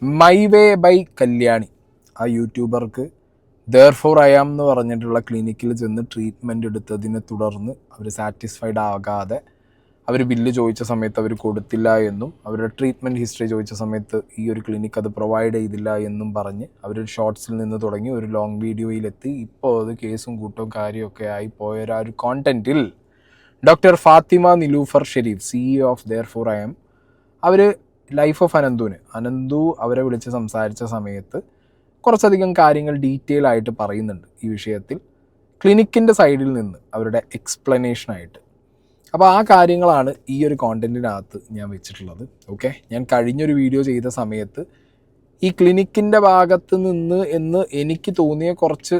My way by Kalyani ആ യൂട്യൂബർക്ക് therefore I ആം എന്ന് പറഞ്ഞിട്ടുള്ള ക്ലിനിക്കിൽ ചെന്ന് ട്രീറ്റ്മെൻറ്റ് എടുത്തതിനെ തുടർന്ന് അവർ സാറ്റിസ്ഫൈഡ് ആകാതെ അവർ ബില്ല് ചോദിച്ച സമയത്ത് അവർ കൊടുത്തില്ല എന്നും അവരുടെ ട്രീറ്റ്മെൻറ്റ് ഹിസ്റ്ററി ചോദിച്ച സമയത്ത് ഈ ഒരു ക്ലിനിക്ക് അത് പ്രൊവൈഡ് ചെയ്തില്ല എന്നും പറഞ്ഞ് അവർ ഷോർട്സിൽ നിന്ന് തുടങ്ങി ഒരു ലോങ് വീഡിയോയിലെത്തി ഇപ്പോൾ അത് കേസും കൂട്ടവും കാര്യമൊക്കെ ആയി പോയ ഒരു കോണ്ടൻറ്റിൽ doctor Fathima Niloofar Shareef CEO of therefore I am അവർ ലൈഫ് ഓഫ് അനന്തു അവരെ വിളിച്ച് സംസാരിച്ച സമയത്ത് കുറച്ചധികം കാര്യങ്ങൾ ഡീറ്റെയിൽ ആയിട്ട് പറയുന്നുണ്ട് ഈ വിഷയത്തിൽ ക്ലിനിക്കിൻ്റെ സൈഡിൽ നിന്ന് അവരുടെ എക്സ്പ്ലനേഷനായിട്ട്. അപ്പോൾ ആ കാര്യങ്ങളാണ് ഈ ഒരു കോണ്ടൻറ്റിനകത്ത് ഞാൻ വെച്ചിട്ടുള്ളത്. ഓക്കെ, ഞാൻ കഴിഞ്ഞൊരു വീഡിയോ ചെയ്ത സമയത്ത് ഈ ക്ലിനിക്കിൻ്റെ ഭാഗത്ത് നിന്ന് എന്ന് എനിക്ക് തോന്നിയ കുറച്ച്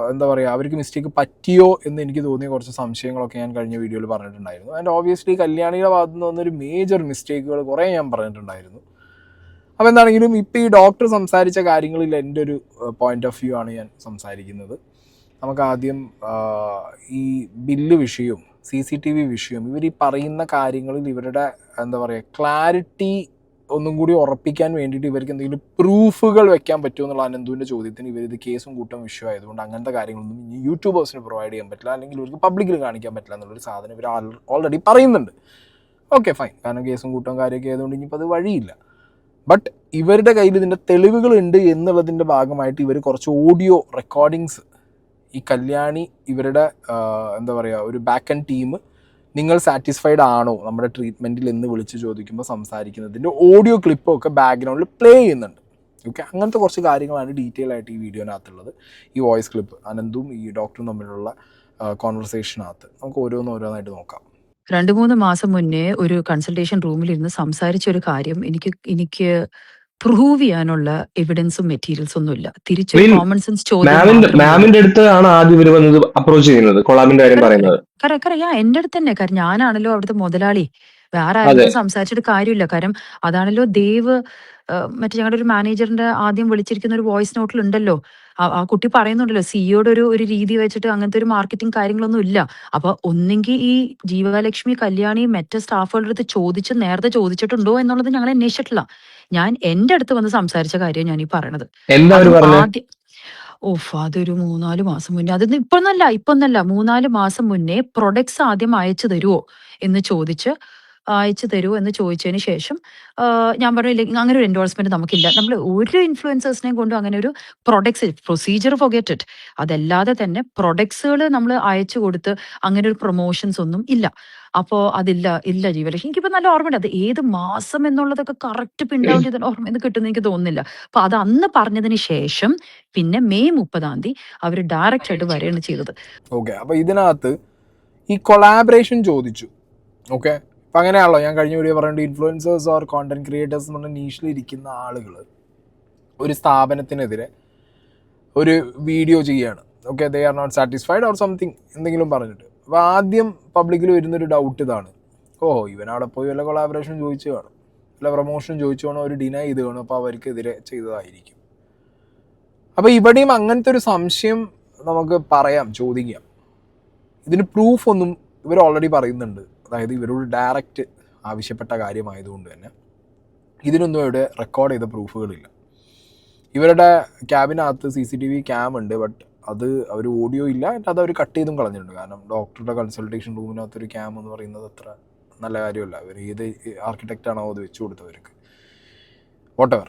എന്താ പറയുക, അവർക്ക് മിസ്റ്റേക്ക് പറ്റിയോ എന്ന് എനിക്ക് തോന്നിയ കുറച്ച് സംശയങ്ങളൊക്കെ ഞാൻ കഴിഞ്ഞ വീഡിയോയിൽ പറഞ്ഞിട്ടുണ്ടായിരുന്നു. ആൻഡ് ഓബിയസ്ലി കല്യാണിയുടെ ഭാഗത്ത് നിന്ന് വന്നൊരു മേജർ മിസ്റ്റേക്കുകൾ കുറേ ഞാൻ പറഞ്ഞിട്ടുണ്ടായിരുന്നു. അപ്പോൾ എന്താണെങ്കിലും ഇപ്പോൾ ഈ ഡോക്ടർ സംസാരിച്ച കാര്യങ്ങളിൽ എൻ്റെ ഒരു പോയിൻ്റ് ഓഫ് വ്യൂ ആണ് ഞാൻ സംസാരിക്കുന്നത്. നമുക്ക് ആദ്യം ഈ ബില്ല് വിഷയവും CCTV വിഷയവും ഇവർ ഈ പറയുന്ന കാര്യങ്ങളിൽ ഇവരുടെ എന്താ പറയുക ക്ലാരിറ്റി ഒന്നും കൂടി ഉറപ്പിക്കാൻ വേണ്ടിയിട്ട് ഇവർക്ക് എന്തെങ്കിലും പ്രൂഫുകൾ വെക്കാൻ പറ്റുമോ എന്നുള്ള അനന്തുവിൻ്റെ ചോദ്യത്തിന് ഇവരിത് കേസും കൂട്ടം ഇഷ്യൂ ആയതുകൊണ്ട് അങ്ങനത്തെ കാര്യങ്ങളൊന്നും യൂട്യൂബേഴ്സിന് പ്രൊവൈഡ് ചെയ്യാൻ പറ്റില്ല, അല്ലെങ്കിൽ ഇവർക്ക് പബ്ലിക്കിൽ കാണിക്കാൻ പറ്റില്ല എന്നുള്ളൊരു സാധനം ഇവർ ഓൾറെഡി പറയുന്നുണ്ട്. ഓക്കെ ഫൈൻ, കാരണം കേസും കൂട്ടം കാര്യമൊക്കെ ആയതുകൊണ്ട് ഇനിയിപ്പോൾ അത് വഴിയില്ല. ബട്ട് ഇവരുടെ കയ്യിൽ ഇതിൻ്റെ തെളിവുകളുണ്ട് എന്നുള്ളതിൻ്റെ ഭാഗമായിട്ട് ഇവർ കുറച്ച് ഓഡിയോ റെക്കോർഡിങ്സ് ഈ കല്യാണി ഇവരുടെ എന്താ പറയുക ഒരു ബാക്ക് ആൻഡ് ടീം നിങ്ങൾ സാറ്റിസ്ഫൈഡ് ആണോ നമ്മുടെ ട്രീറ്റ്മെൻറ്റിൽ എന്ന് വിളിച്ച് ചോദിക്കുമ്പോൾ സംസാരിക്കുന്നതിൻ്റെ ഓഡിയോ ക്ലിപ്പൊക്കെ ബാക്ക്ഗ്രൗണ്ടിൽ പ്ലേ ചെയ്യുന്നുണ്ട്. ഓക്കെ, അങ്ങനത്തെ കുറച്ച് കാര്യങ്ങളാണ് ഡീറ്റെയിൽ ആയിട്ട് ഈ വീഡിയോനകത്തുള്ളത്. ഈ വോയിസ് ക്ലിപ്പ് അനന്തും ഈ ഡോക്ടറും തമ്മിലുള്ള കോൺവെർസേഷനകത്ത് നമുക്ക് ഓരോന്നായിട്ട് നോക്കാം. 2-3 മാസം മുന്നേ ഒരു കൺസൾട്ടേഷൻ റൂമിലിരുന്ന് സംസാരിച്ച ഒരു കാര്യം എനിക്ക് പ്രൂവ് ചെയ്യാനുള്ള എവിഡൻസും മെറ്റീരിയൽസും ഒന്നുമില്ല. തിരിച്ചൊരു കോമൺ സെൻസ് ചോദ്യം മാമിന്റെ അടുത്താണ് ആദ്യം ഇവർ വന്നത് അപ്രോച്ച് ചെയ്യുന്നത്, കൊളാബിന്റെ കാര്യം പറയുന്നത്. എന്റെ അടുത്ത് തന്നെ, കാരണം ഞാനാണല്ലോ അവിടുത്തെ മുതലാളി. വേറെ ആരും സംസാരിച്ചിട്ട് കാര്യമില്ല. കാരണം അതാണല്ലോ ദേവ് മറ്റേ ഞങ്ങളുടെ ഒരു മാനേജറിന്റെ ആദ്യം വിളിച്ചിരിക്കുന്ന ഒരു വോയിസ് നോട്ടിൽ ഉണ്ടല്ലോ. ആ കുട്ടി പറയുന്നുണ്ടല്ലോ സിഇയോടെ ഒരു രീതി വെച്ചിട്ട് അങ്ങനത്തെ ഒരു മാർക്കറ്റിംഗ് കാര്യങ്ങളൊന്നും ഇല്ല. അപ്പൊ ഒന്നെങ്കിൽ ഈ ജീവലക്ഷ്മി കല്യാണി മറ്റേ സ്റ്റാഫുകളുടെ അടുത്ത് നേരത്തെ ചോദിച്ചിട്ടുണ്ടോ എന്നുള്ളത് ഞങ്ങൾ അന്വേഷിച്ചിട്ടില്ല. ഞാൻ എന്റെ അടുത്ത് വന്ന് സംസാരിച്ച കാര്യം ഞാൻ ഈ പറയണത്. ആദ്യം അതൊരു 3-4 മാസം മുന്നേ, അതൊന്നും ഇപ്പൊന്നല്ല 3-4 മാസം മുന്നേ പ്രൊഡക്ട്സ് ആദ്യം അയച്ചു തരുമോ എന്ന് ചോദിച്ചതിന് ശേഷം ഞാൻ പറഞ്ഞില്ല അങ്ങനെ ഒരു എൻഡോഴ്സ്മെന്റ് നമുക്കില്ല. നമ്മൾ ഒരു ഇൻഫ്ലുവൻസേഴ്സിനെയും കൊണ്ടും അങ്ങനെ ഒരു പ്രൊഡക്ട്സ് പ്രൊസീജിയർ ഫോർഗെറ്റ് ഇറ്റ്. അതല്ലാതെ തന്നെ പ്രൊഡക്ട്സുകൾ നമ്മൾ അയച്ചു കൊടുത്ത് അങ്ങനെ ഒരു പ്രൊമോഷൻസ് ഒന്നും ഇല്ല. അപ്പോ ഇല്ല ജീവലക്ഷ്മി. എനിക്കിപ്പോ നല്ല ഓർമ്മയുണ്ട് അത് ഏത് മാസം എന്നുള്ളതൊക്കെ കറക്റ്റ് പിൻ ഡൗൺ ചെയ്ത ഓർമ്മ എന്ന് കിട്ടുന്ന എനിക്ക് തോന്നുന്നില്ല. അപ്പൊ അത് അന്ന് പറഞ്ഞതിന് ശേഷം പിന്നെ മെയ് 30 അവർ ഡയറക്റ്റ് ആയിട്ട് വരികയാണ് ചെയ്തത്. ഓക്കെ, അപ്പൊ ഇതിനകത്ത് ഈ കൊളാബറേഷൻ ചോദിച്ചു. ഓക്കെ, അപ്പം അങ്ങനെയാണല്ലോ ഞാൻ കഴിഞ്ഞ വീഡിയോ പറഞ്ഞിട്ട് ഇൻഫ്ലുവൻസേഴ്സ് ഓർ കോണ്ടന്റ് ക്രിയേറ്റേഴ്സ് എന്ന് പറഞ്ഞ നീഷിലിരിക്കുന്ന ആളുകൾ ഒരു സ്ഥാപനത്തിനെതിരെ ഒരു വീഡിയോ ചെയ്യുകയാണ്. Okay, they are not satisfied or something എന്തെങ്കിലും പറഞ്ഞിട്ട്. അപ്പോൾ ആദ്യം പബ്ലിക്കിൽ വരുന്നൊരു ഡൗട്ട് ഇതാണ്, ഇവനവിടെ പോയി വല്ല കൊളാബറേഷൻ ചോദിച്ചു കാണും, വല്ല പ്രൊമോഷൻ ചോദിച്ചു കാണും, അവർ ഡിനൈ ചെയ്ത് കാണും, അപ്പോൾ അവർക്കെതിരെ ചെയ്തതായിരിക്കും. അപ്പോൾ ഇവിടെയും അങ്ങനത്തെ ഒരു സംശയം നമുക്ക് ചോദിക്കാം. ഇതിന് പ്രൂഫൊന്നും ഇവർ ഓൾറെഡി പറയുന്നുണ്ട്. അതായത് ഇവരോട് ഡയറക്റ്റ് ആവശ്യപ്പെട്ട കാര്യമായതുകൊണ്ട് തന്നെ ഇതിനൊന്നും ഇവിടെ റെക്കോർഡ് ചെയ്ത പ്രൂഫുകളില്ല. ഇവരുടെ ക്യാബിനകത്ത് CCTV ക്യാം ഉണ്ട്, ബട്ട് അത് അവർ ഓഡിയോ ഇല്ല, അത് അവർ കട്ട് ചെയ്തും കളഞ്ഞിട്ടുണ്ട്. കാരണം ഡോക്ടറുടെ കൺസൾട്ടേഷൻ റൂമിനകത്തൊരു ക്യാം എന്ന് പറയുന്നത് അത്ര നല്ല കാര്യമല്ല. അവർ ഏത് ആർക്കിടെക്റ്റാണോ അത് വെച്ചു കൊടുത്തവർക്ക് വോട്ടെവർ.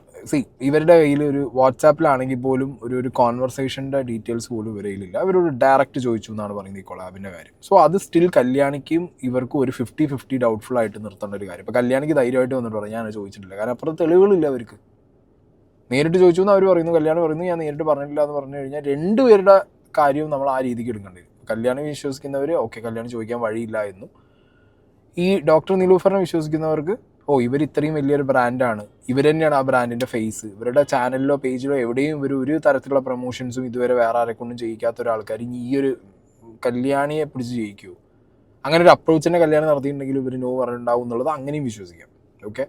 ഇവരുടെ കയ്യിൽ ഒരു വാട്സാപ്പിലാണെങ്കിൽ പോലും ഒരു കോൺവെർസേഷൻ്റെ ഡീറ്റെയിൽസ് പോലും ഇവരുടെ കയ്യിലില്ല. അവരോട് ഡയറക്റ്റ് ചോദിച്ചു എന്നാണ് പറയുന്നത് ഈ കൊളാബിൻ്റെ കാര്യം. സോ അത് സ്റ്റിൽ കല്യാണിക്കും ഇവർക്കും ഒരു 50-50 ഡൗട്ട്ഫുൾ ആയിട്ട് നിർത്തേണ്ട ഒരു കാര്യം. ഇപ്പോൾ കല്യാണിക്ക് ധൈര്യമായിട്ട് വന്നിട്ട് പറയാം ഞാൻ ചോദിച്ചിട്ടില്ല, കാരണം അപ്പുറത്ത് തെളിവുകളില്ല. അവർക്ക് നേരിട്ട് ചോദിച്ചു എന്ന് അവർ പറയുന്നു, കല്യാണി പറയുന്നു ഞാൻ നേരിട്ട് പറഞ്ഞിട്ടില്ല എന്ന് പറഞ്ഞു കഴിഞ്ഞാൽ രണ്ടുപേരുടെ കാര്യവും നമ്മൾ ആ രീതിക്ക് എടുക്കേണ്ടി വരും. കല്യാണി വിശ്വസിക്കുന്നവർ ഓക്കെ കല്യാണി ചോദിക്കാൻ വഴിയില്ല എന്നും, ഈ ഡോക്ടർ നിലൂഫറിനെ വിശ്വസിക്കുന്നവർക്ക് ഇവർ ഇത്രയും വലിയൊരു ബ്രാൻഡാണ്, ഇവർ തന്നെയാണ് ആ ബ്രാൻഡിൻ്റെ ഫേസ്, ഇവരുടെ ചാനലിലോ പേജിലോ എവിടെയും ഇവർ ഒരു തരത്തിലുള്ള പ്രൊമോഷൻസും ഇതുവരെ വേറെ ആരെക്കൊണ്ടും ചെയ്യിക്കാത്ത ഒരാൾക്കാർ ഇനി ഈ ഒരു കല്യാണിയെ പിടിച്ച് ജയിക്കുമോ, അങ്ങനെ ഒരു അപ്രോച്ചിനെ കല്യാണം നടത്തിയിട്ടുണ്ടെങ്കിൽ ഇവർ നോ പറഞ്ഞിട്ടുണ്ടാവും എന്നുള്ളത് അങ്ങനെയും വിശ്വസിക്കാം. ഓക്കെ,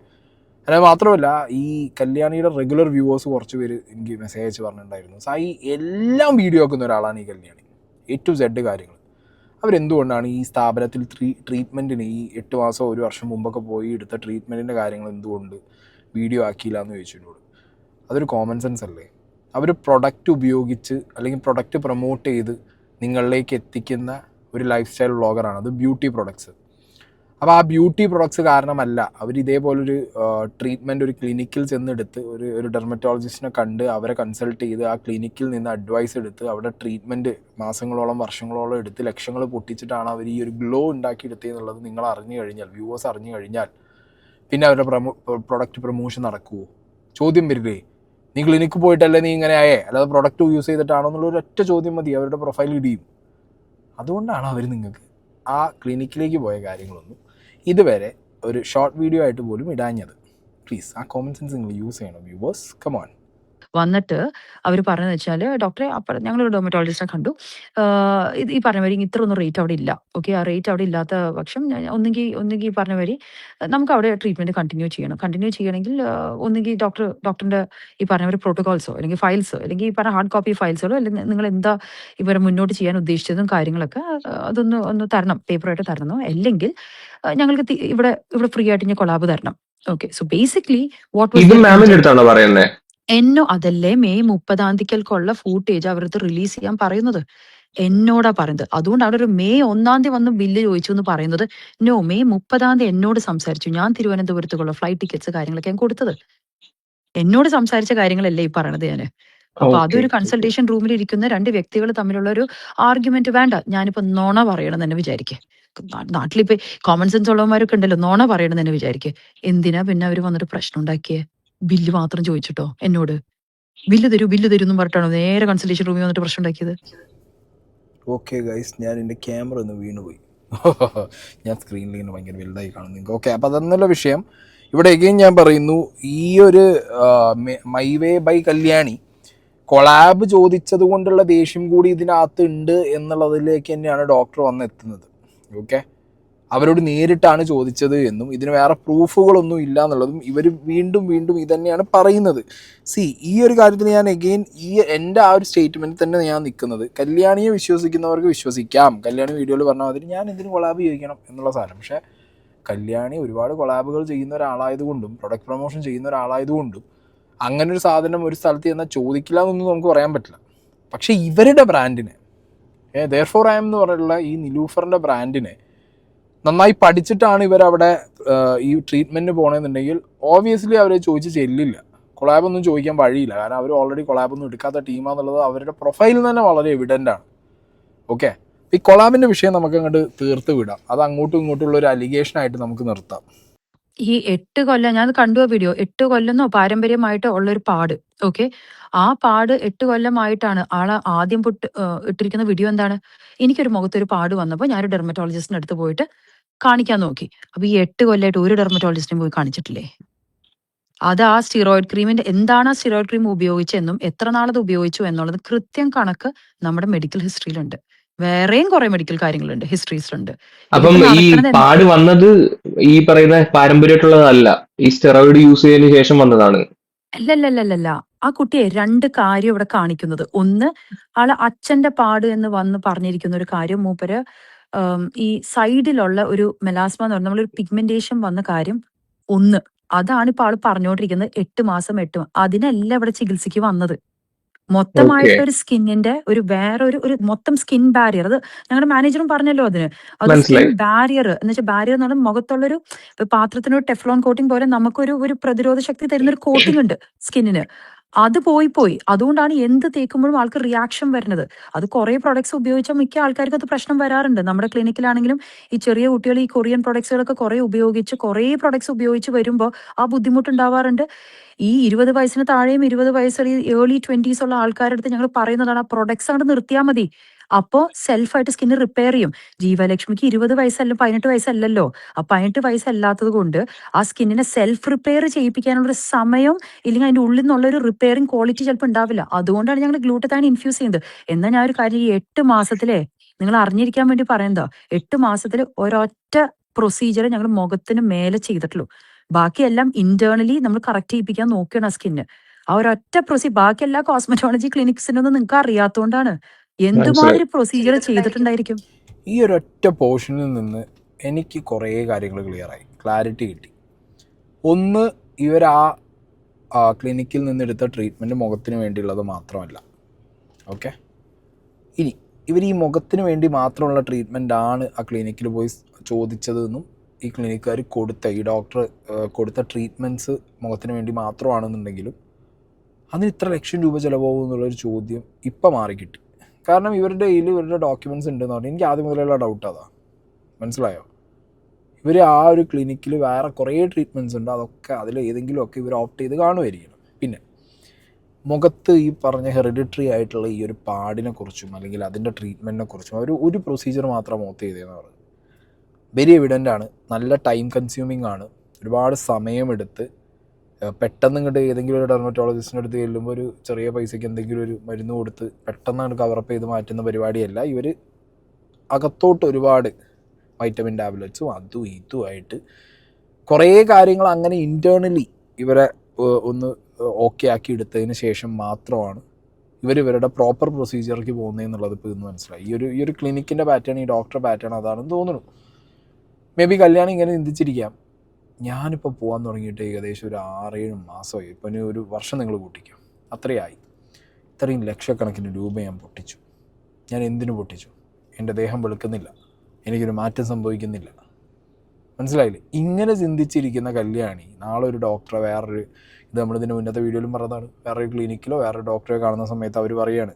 അത് മാത്രമല്ല ഈ കല്യാണിയുടെ റെഗുലർ വ്യൂവേഴ്സ് കുറച്ച് പേര് എനിക്ക് മെസ്സേജ് അയച്ച് പറഞ്ഞിട്ടുണ്ടായിരുന്നു, സായി എല്ലാം വീഡിയോ ആക്കുന്ന ഒരാളാണ് ഈ കല്യാണി, A to Z കാര്യങ്ങൾ. അവരെന്തുകൊണ്ടാണ് ഈ സ്ഥാപനത്തിൽ ട്രീറ്റ്മെൻറ്റിന് ഈ 8 മാസം 1 വർഷം മുമ്പൊക്കെ പോയി എടുത്ത ട്രീറ്റ്മെൻറ്റിൻ്റെ കാര്യങ്ങൾ എന്തുകൊണ്ട് വീഡിയോ ആക്കിയില്ല എന്ന് ചോദിച്ചിട്ടുണ്ട്. അതൊരു കോമൺ സെൻസ് അല്ലേ? അവർ പ്രൊഡക്റ്റ് ഉപയോഗിച്ച് അല്ലെങ്കിൽ പ്രൊഡക്റ്റ് പ്രൊമോട്ട് ചെയ്ത് നിങ്ങളിലേക്ക് എത്തിക്കുന്ന ഒരു ലൈഫ് സ്റ്റൈൽ വ്ളോഗറാണ്. അത് ബ്യൂട്ടി പ്രൊഡക്ട്സ്. അപ്പോൾ ആ ബ്യൂട്ടി പ്രൊഡക്ട്സ് കാരണമല്ല അവർ ഇതേപോലൊരു ട്രീറ്റ്മെൻറ്റ് ഒരു ക്ലിനിക്കിൽ ചെന്നെടുത്ത് ഒരു ഡെർമറ്റോളജിസ്റ്റിനെ കണ്ട് അവരെ കൺസൾട്ട് ചെയ്ത് ആ ക്ലിനിക്കിൽ നിന്ന് അഡ്വൈസ് എടുത്ത് അവിടെ ട്രീറ്റ്മെൻറ്റ് മാസങ്ങളോളം വർഷങ്ങളോളം എടുത്ത് ലക്ഷങ്ങൾ പൊട്ടിച്ചിട്ടാണ് അവർ ഈ ഒരു ഗ്ലോ ഉണ്ടാക്കിയെടുത്തതെന്നുള്ളത് നിങ്ങൾ അറിഞ്ഞു കഴിഞ്ഞാൽ, വ്യൂവേഴ്സ് അറിഞ്ഞു കഴിഞ്ഞാൽ പിന്നെ അവരുടെ പ്രൊഡക്റ്റ് പ്രൊമോഷൻ നടക്കുമോ? ചോദ്യം വരില്ലേ? നീ ക്ലിനിക്ക് പോയിട്ടല്ലേ നീ ഇങ്ങനെ ആയേ, അല്ലാതെ പ്രൊഡക്റ്റ് യൂസ് ചെയ്തിട്ടാണോ എന്നുള്ളൊരു ഒറ്റ ചോദ്യം മതി, അവരുടെ പ്രൊഫൈൽ ഇടിയും. അതുകൊണ്ടാണ് അവർ നിങ്ങൾക്ക് ആ ക്ലിനിക്കിലേക്ക് പോയ കാര്യങ്ങളൊന്നും ഇതുവരെ ഒരു ഷോർട്ട് വീഡിയോ ആയിട്ട് പോലും ഇടാഞ്ഞത്. പ്ലീസ് ആ കോമൺ സെൻസ് നിങ്ങൾ യൂസ് ചെയ്യണം വ്യൂവേഴ്സ്. കമോൺ. വന്നിട്ട് അവർ പറഞ്ഞതെന്ന് വെച്ചാൽ, ഡോക്ടറെ അപ്പം ഞങ്ങളൊരു ഡെർമറ്റോളജിസ്റ്റിനെ കണ്ടു, ഇത് ഈ പറഞ്ഞ വരി ഇത്ര ഒന്നും റേറ്റ് അവിടെ ഇല്ല. ഓക്കെ, ആ റേറ്റ് അവിടെ ഇല്ലാത്ത പക്ഷം ഒന്നുകിൽ പറഞ്ഞ വരി നമുക്ക് അവിടെ ട്രീറ്റ്മെന്റ് കണ്ടിന്യൂ ചെയ്യണമെങ്കിൽ ഒന്നുകിൽ ഡോക്ടറിന്റെ ഈ പറഞ്ഞ ഒരു പ്രോട്ടോകോൾസോ അല്ലെങ്കിൽ ഫയൽസോ അല്ലെങ്കിൽ ഈ പറഞ്ഞ ഹാർഡ് കോപ്പി ഫയൽസോ അല്ലെങ്കിൽ നിങ്ങൾ എന്താ ഇവരെ മുന്നോട്ട് ചെയ്യാൻ ഉദ്ദേശിച്ചതും കാര്യങ്ങളൊക്കെ ഒന്ന് തരണം, പേപ്പറായിട്ട് തരണം. അല്ലെങ്കിൽ ഞങ്ങൾക്ക് ഇവിടെ ഫ്രീ ആയിട്ട് ഞാൻ കൊളാബ് തരണം. ഓക്കെ, സോ ബേസിക്കലി ഇത് മാമിന്റെ അടുത്താണോ പറയുന്നത്? അതല്ലേ മെയ് 30 ഫൂട്ടേജ് അവരടുത്ത് റിലീസ് ചെയ്യാൻ പറയുന്നത്. എന്നോടാ പറയുന്നത്. അതുകൊണ്ട് അവിടെ ഒരു മെയ് 1 വന്ന് ബില്ല് ചോദിച്ചു എന്ന് പറയുന്നത്. മെയ് 30 എന്നോട് സംസാരിച്ചു. ഞാൻ തിരുവനന്തപുരത്തുള്ള ഫ്ലൈറ്റ് ടിക്കറ്റ്സ് കാര്യങ്ങളൊക്കെ ഞാൻ കൊടുത്തത്. എന്നോട് സംസാരിച്ച കാര്യങ്ങളല്ലേ ഈ പറയണത് ഞാന്. അപ്പൊ അതൊരു കൺസൾട്ടേഷൻ റൂമിൽ ഇരിക്കുന്ന 2 വ്യക്തികൾ തമ്മിലുള്ള ഒരു ആർഗ്യുമെന്റ് വേണ്ട. ഞാനിപ്പോ നോണ പറയണം തന്നെ വിചാരിക്കേ. നാട്ടിലിപ്പോ കോമൺ സെൻസ് ഉള്ളവന്മാരൊക്കെ ഉണ്ടല്ലോ, നോണ പറയണം തന്നെ വിചാരിക്കേ. എന്തിനാ പിന്നെ അവര് വന്നിട്ട് പ്രശ്നം ഉണ്ടാക്കിയേ? ബില്ല് മാത്രം ചോദിച്ചിട്ടോ എന്നോട്? ബില്ല് തരൂ എന്നും പറഞ്ഞിട്ടാണോ നേരെ കൺസൾട്ടേഷൻ റൂമിൽ വന്നിട്ട് പ്രശ്നം ഉണ്ടാക്കിയത്? ഓക്കെ ഗൈസ്, ഞാൻ എൻ്റെ ക്യാമറ ഒന്ന് വീണുപോയി. ഞാൻ സ്ക്രീനിൽ ഇങ്ങനെ ഭയങ്കര വലുതായി കാണുന്നു. ഓക്കെ, അപ്പോൾ അതെന്നുള്ള വിഷയം. ഇവിടെ എഗെയിൻ ഞാൻ പറയുന്നു, ഈ ഒരു my way by Kalyani collab ചോദിച്ചത് കൊണ്ടുള്ള ദേഷ്യം കൂടി ഇതിനകത്ത് ഉണ്ട് എന്നുള്ളതിലേക്ക് തന്നെയാണ് ഡോക്ടർ വന്നെത്തുന്നത്. ഓക്കെ, അവരോട് നേരിട്ടാണ് ചോദിച്ചത് എന്നും ഇതിന് വേറെ പ്രൂഫുകളൊന്നും ഇല്ല എന്നുള്ളതും ഇവർ വീണ്ടും ഇതന്നെയാണ് പറയുന്നത്. ഈ ഒരു കാര്യത്തിൽ ഞാൻ എഗെയിൻ എൻ്റെ ആ ഒരു സ്റ്റേറ്റ്മെൻറ്റ് തന്നെ ഞാൻ നിൽക്കുന്നത്. കല്യാണിയെ വിശ്വസിക്കുന്നവർക്ക് വിശ്വസിക്കാം. കല്യാണി വീഡിയോയിൽ പറഞ്ഞ മാതിരി ഞാൻ എന്തിന് കൊളാബ് ചോദിക്കണം എന്നുള്ള സാധനം. പക്ഷേ കല്യാണി ഒരുപാട് കൊളാബുകൾ ചെയ്യുന്ന ഒരാളായതുകൊണ്ടും പ്രൊഡക്റ്റ് പ്രൊമോഷൻ ചെയ്യുന്ന ഒരാളായതുകൊണ്ടും അങ്ങനെ ഒരു സാധനം ഒരു സ്ഥലത്ത് ചെന്നാൽ ചോദിക്കില്ല എന്നൊന്നും നമുക്ക് പറയാൻ പറ്റില്ല. പക്ഷേ ഇവരുടെ ബ്രാൻഡിനെ, ദെയർഫോർ ഐ ആം എന്ന് പറഞ്ഞിട്ടുള്ള ഈ നിലൂഫറിൻ്റെ ബ്രാൻഡിനെ നന്നായി പഠിച്ചിട്ടാണ് ഇവരവിടെ ഈ ട്രീറ്റ്മെൻറ്റിന് പോകണമെന്നുണ്ടെങ്കിൽ ഓബിയസ്ലി അവരെ ചോദിച്ച് ചെല്ലില്ല. കൊളാബൊന്നും ചോദിക്കാൻ വഴിയില്ല. കാരണം അവർ ഓൾറെഡി കൊളാബൊന്നും എടുക്കാത്ത ടീമാണെന്നുള്ളത് അവരുടെ പ്രൊഫൈലിൽ തന്നെ വളരെ എവിഡൻ്റ് ആണ്. ഓക്കെ, ഈ കൊളാബിൻ്റെ വിഷയം നമുക്ക് അങ്ങോട്ട് തീർത്ത് വിടാം. അത് അങ്ങോട്ടും ഇങ്ങോട്ടുള്ള ഒരു അലിഗേഷനായിട്ട് നമുക്ക് നിർത്താം. ഈ 8 കൊല്ലം ഞാൻ കണ്ടു ആ വീഡിയോ. 8 കൊല്ലെന്നോ പാരമ്പര്യമായിട്ട് ഉള്ളൊരു പാട്. ഓക്കെ, ആ പാട് 8 കൊല്ലമായിട്ടാണ് ആള് ആദ്യം ഇട്ടിരിക്കുന്ന വീഡിയോ എന്താണ്? എനിക്കൊരു മുഖത്തൊരു പാട് വന്നപ്പോൾ ഞാനൊരു ഡെർമറ്റോളജിസ്റ്റിന്റെ അടുത്ത് പോയിട്ട് കാണിക്കാൻ നോക്കി. അപ്പൊ ഈ 8 കൊല്ലമായിട്ട് ഒരു ഡെർമറ്റോളജിസ്റ്റിനും പോയി കാണിച്ചിട്ടില്ലേ? അത് ആ സ്റ്റിറോയിഡ് ക്രീമിന്റെ എന്താണ് ആ സ്റ്റിറോയിഡ് ക്രീം ഉപയോഗിച്ചെന്നും എത്ര നാളത് ഉപയോഗിച്ചു എന്നുള്ളത് കൃത്യം കണക്ക് നമ്മുടെ മെഡിക്കൽ ഹിസ്റ്ററിയിലുണ്ട്. വേറെയും കുറെ മെഡിക്കൽ കാര്യങ്ങളുണ്ട്, ഹിസ്റ്ററീസിലുണ്ട്. അപ്പം ഈ പാട് വന്നത് ഈ പറയുന്ന പാരമ്പര്യമായിട്ടുള്ളതല്ല, ഈ സ്റ്റെറോയിഡ് യൂസ് ചെയ്തതിനു ശേഷം വന്നതാണ്. അല്ലല്ലല്ലല്ല, ആ കുട്ടിയെ 2 കാര്യം ഇവിടെ കാണിക്കുന്നത്. ഒന്ന്, ആള് അച്ഛന്റെ പാട് എന്ന് വന്ന് പറഞ്ഞിരിക്കുന്ന ഒരു കാര്യം. മൂപ്പര് ഈ സൈഡിലുള്ള ഒരു മെലാസ്മ എന്ന് പറഞ്ഞ നമ്മളൊരു പിഗ്മെന്റേഷൻ വന്ന കാര്യം ഒന്ന്. അതാണ് ഇപ്പൊ ആള് പറഞ്ഞുകൊണ്ടിരിക്കുന്നത്. 8 മാസം അതിനല്ല ഇവിടെ ചികിത്സയ്ക്ക് വന്നത്. മൊത്തമായിട്ടൊരു സ്കിന്നിന്റെ ഒരു വേറൊരു മൊത്തം സ്കിൻ ബാരിയർ. അത് ഞങ്ങളുടെ മാനേജറും പറഞ്ഞല്ലോ അതിന്. അത് സ്കിൻ ബാരിയർ എന്ന് വെച്ചാൽ, ബാരിയർ എന്ന് പറഞ്ഞാൽ മുഖത്തുള്ളൊരു പാത്രത്തിനൊരു ടെഫ്ലോൺ കോട്ടിംഗ് പോലെ നമുക്കൊരു പ്രതിരോധ ശക്തി തരുന്നൊരു കോട്ടിംഗ് ഉണ്ട് സ്കിന്നിന്. അത് പോയി. അതുകൊണ്ടാണ് എന്ത് തേക്കുമ്പോഴും ആൾക്ക് റിയാക്ഷൻ വരുന്നത്. അത് കുറെ പ്രൊഡക്ട്സ് ഉപയോഗിച്ചാൽ മിക്ക ആൾക്കാർക്കും അത് പ്രശ്നം വരാറുണ്ട്. നമ്മുടെ ക്ലിനിക്കിലാണെങ്കിലും ഈ ചെറിയ കുട്ടികൾ ഈ കൊറിയൻ പ്രൊഡക്ട്സുകളൊക്കെ കുറെ പ്രൊഡക്ട്സ് ഉപയോഗിച്ച് വരുമ്പോൾ ആ ബുദ്ധിമുട്ടുണ്ടാവാറുണ്ട്. ഈ 20 വയസ്സിന് താഴെയും 20 വയസ്സുള്ള ഈ ഏർലി 20s ഉള്ള ആൾക്കാരുടെ അടുത്ത് ഞങ്ങൾ പറയുന്നതാണ്, ആ പ്രൊഡക്ട്സ് അങ്ങോട്ട് നിർത്തിയാൽ മതി. അപ്പോൾ സെൽഫായിട്ട് സ്കിന്ന് റിപ്പയർ ചെയ്യും. ജീവലക്ഷ്മിക്ക് 20 വയസ്സല്ല 18 വയസ്സല്ലല്ലോ. ആ 18 വയസ്സല്ലാത്തത് കൊണ്ട് ആ സ്കിന്നിനെ സെൽഫ് റിപ്പയർ ചെയ്യിപ്പിക്കാനുള്ളൊരു സമയം, ഇല്ലെങ്കിൽ അതിന്റെ ഉള്ളിൽ നിന്നുള്ള ഒരു റിപ്പയറിംഗ് ക്വാളിറ്റി ചിലപ്പോൾ ഉണ്ടാവില്ല. അതുകൊണ്ടാണ് ഞങ്ങൾ ഗ്ലൂട്ടത്താൻ ഇൻഫ്യൂസ് ചെയ്യുന്നത്. എന്നാൽ ഞാൻ ഒരു കാര്യം, ഈ 8 മാസത്തിലെ നിങ്ങൾ അറിഞ്ഞിരിക്കാൻ വേണ്ടി പറയുന്നതാ, 8 മാസത്തിൽ ഒരൊറ്റ പ്രൊസീജിയർ ഞങ്ങൾ മുഖത്തിന് മേലെ ചെയ്തിട്ടുള്ളൂ. ബാക്കിയെല്ലാം ഇന്റേണലി നമ്മൾ കറക്റ്റ് ചെയ്യിപ്പിക്കാൻ നോക്കണം ആ സ്കിന്ന്. ആ ഒരൊറ്റ ബാക്കി എല്ലാ കോസ്മെറ്റോളജി ക്ലിനിക്സിനൊന്നും നിങ്ങൾക്ക് അറിയാത്തതുകൊണ്ടാണ്. എന്തുമാതിരി പ്രൊസീജിയർ ചെയ്തിട്ടുണ്ടായിരിക്കും. ഈ ഒരൊറ്റ പോർഷനിൽ നിന്ന് എനിക്ക് കുറേ കാര്യങ്ങൾ ക്ലിയറായി, ക്ലാരിറ്റി കിട്ടി. ഒന്ന്, ഇവർ ക്ലിനിക്കിൽ നിന്നെടുത്ത ട്രീറ്റ്മെൻറ്റ് മുഖത്തിന് വേണ്ടിയുള്ളത് മാത്രമല്ല. ഓക്കെ, ഇനി ഇവർ ഈ മുഖത്തിന് വേണ്ടി മാത്രമുള്ള ട്രീറ്റ്മെൻറ്റാണ് ആ ക്ലിനിക്കിൽ പോയി ചോദിച്ചതെന്നും ഈ ക്ലിനിക്കുകാർ ഈ ഡോക്ടർ കൊടുത്ത ട്രീറ്റ്മെൻറ്റ്സ് മുഖത്തിന് വേണ്ടി മാത്രമാണെന്നുണ്ടെങ്കിലും അതിന് ഇത്ര ലക്ഷം രൂപ ചിലവാകും എന്നുള്ളൊരു ചോദ്യം ഇപ്പം മാറിക്കിട്ടി. കാരണം ഇവരുടെ കയ്യിൽ ഇവരുടെ ഡോക്യുമെൻറ്റ്സ് ഉണ്ടെന്ന് പറഞ്ഞാൽ എനിക്ക് ആദ്യം മുതലുള്ള ഡൗട്ട് അതാ. മനസ്സിലായോ? ഇവർ ആ ഒരു ക്ലിനിക്കിൽ വേറെ കുറേ ട്രീറ്റ്മെൻറ്റ്സ് ഉണ്ട്, അതൊക്കെ അതിൽ ഏതെങ്കിലുമൊക്കെ ഇവർ ഓപ്റ്റ് ചെയ്ത് കാണുമായിരിക്കണം. പിന്നെ മുഖത്ത് ഈ പറഞ്ഞ ഹെറിഡിറ്ററി ആയിട്ടുള്ള ഈ ഒരു പാടിനെ കുറിച്ചും അല്ലെങ്കിൽ അതിൻ്റെ ട്രീറ്റ്മെൻറ്റിനെ കുറിച്ചും ഒരു പ്രൊസീജിയർ മാത്രം മുഖത്ത് ചെയ്തതെന്ന് പറഞ്ഞു. വെരി എവിഡൻ്റ് ആണ്, നല്ല ടൈം കൺസ്യൂമിങ് ആണ്, ഒരുപാട് സമയമെടുത്ത് പെട്ടെന്ന് ഇങ്ങോട്ട് ഏതെങ്കിലും ഒരു ഡെർമറ്റോളജിസ്റ്റിൻ്റെ അടുത്ത് ചെല്ലുമ്പോൾ ഒരു ചെറിയ പൈസയ്ക്ക് എന്തെങ്കിലും ഒരു മരുന്ന് കൊടുത്ത് പെട്ടെന്ന് അങ്ങോട്ട് കവറപ്പ് ചെയ്ത് മാറ്റുന്ന പരിപാടിയല്ല. ഇവർ അകത്തോട്ട് ഒരുപാട് വൈറ്റമിൻ ടാബ്ലറ്റ്സും അതും ഇതുമായിട്ട് കുറേ കാര്യങ്ങൾ അങ്ങനെ ഇൻറ്റേർണലി ഇവരെ ഒന്ന് ഓക്കെ ആക്കി എടുത്തതിന് ശേഷം മാത്രമാണ് ഇവരുടെ പ്രോപ്പർ പ്രൊസീജിയർക്ക് പോകുന്നതെന്നുള്ളത് ഇപ്പോൾ ഇന്ന് മനസ്സിലായി. ഈ ഒരു ക്ലിനിക്കിൻ്റെ പാറ്റേൺ, ഈ ഡോക്ടറെ പാറ്റേൺ അതാണെന്ന് തോന്നുന്നു. മേ ബി കല്യാണം ഇങ്ങനെ ചിന്തിച്ചിരിക്കാം, ഞാനിപ്പോൾ പോകാൻ തുടങ്ങിയിട്ട് ഏകദേശം ഒരു 6-7 മാസമായി, ഇപ്പം ഇനി ഒരു വർഷം നിങ്ങൾ കൂട്ടിക്കും, അത്രയായി. ഇത്രയും ലക്ഷക്കണക്കിന് രൂപ ഞാൻ പൊട്ടിച്ചു. ഞാൻ എന്തിനു പൊട്ടിച്ചു? എൻ്റെ ദേഹം വെളുക്കുന്നില്ല, എനിക്കൊരു മാറ്റം സംഭവിക്കുന്നില്ല. മനസ്സിലായില്ലേ? ഇങ്ങനെ ചിന്തിച്ചിരിക്കുന്ന കല്യാണി നാളെ ഒരു ഡോക്ടറെ ഇത് നമ്മളിതിൻ്റെ മുന്നത്തെ വീഡിയോയിലും പറഞ്ഞതാണ്, വേറൊരു ക്ലിനിക്കിലോ വേറൊരു ഡോക്ടറെ കാണുന്ന സമയത്ത് അവർ പറയുകയാണ്,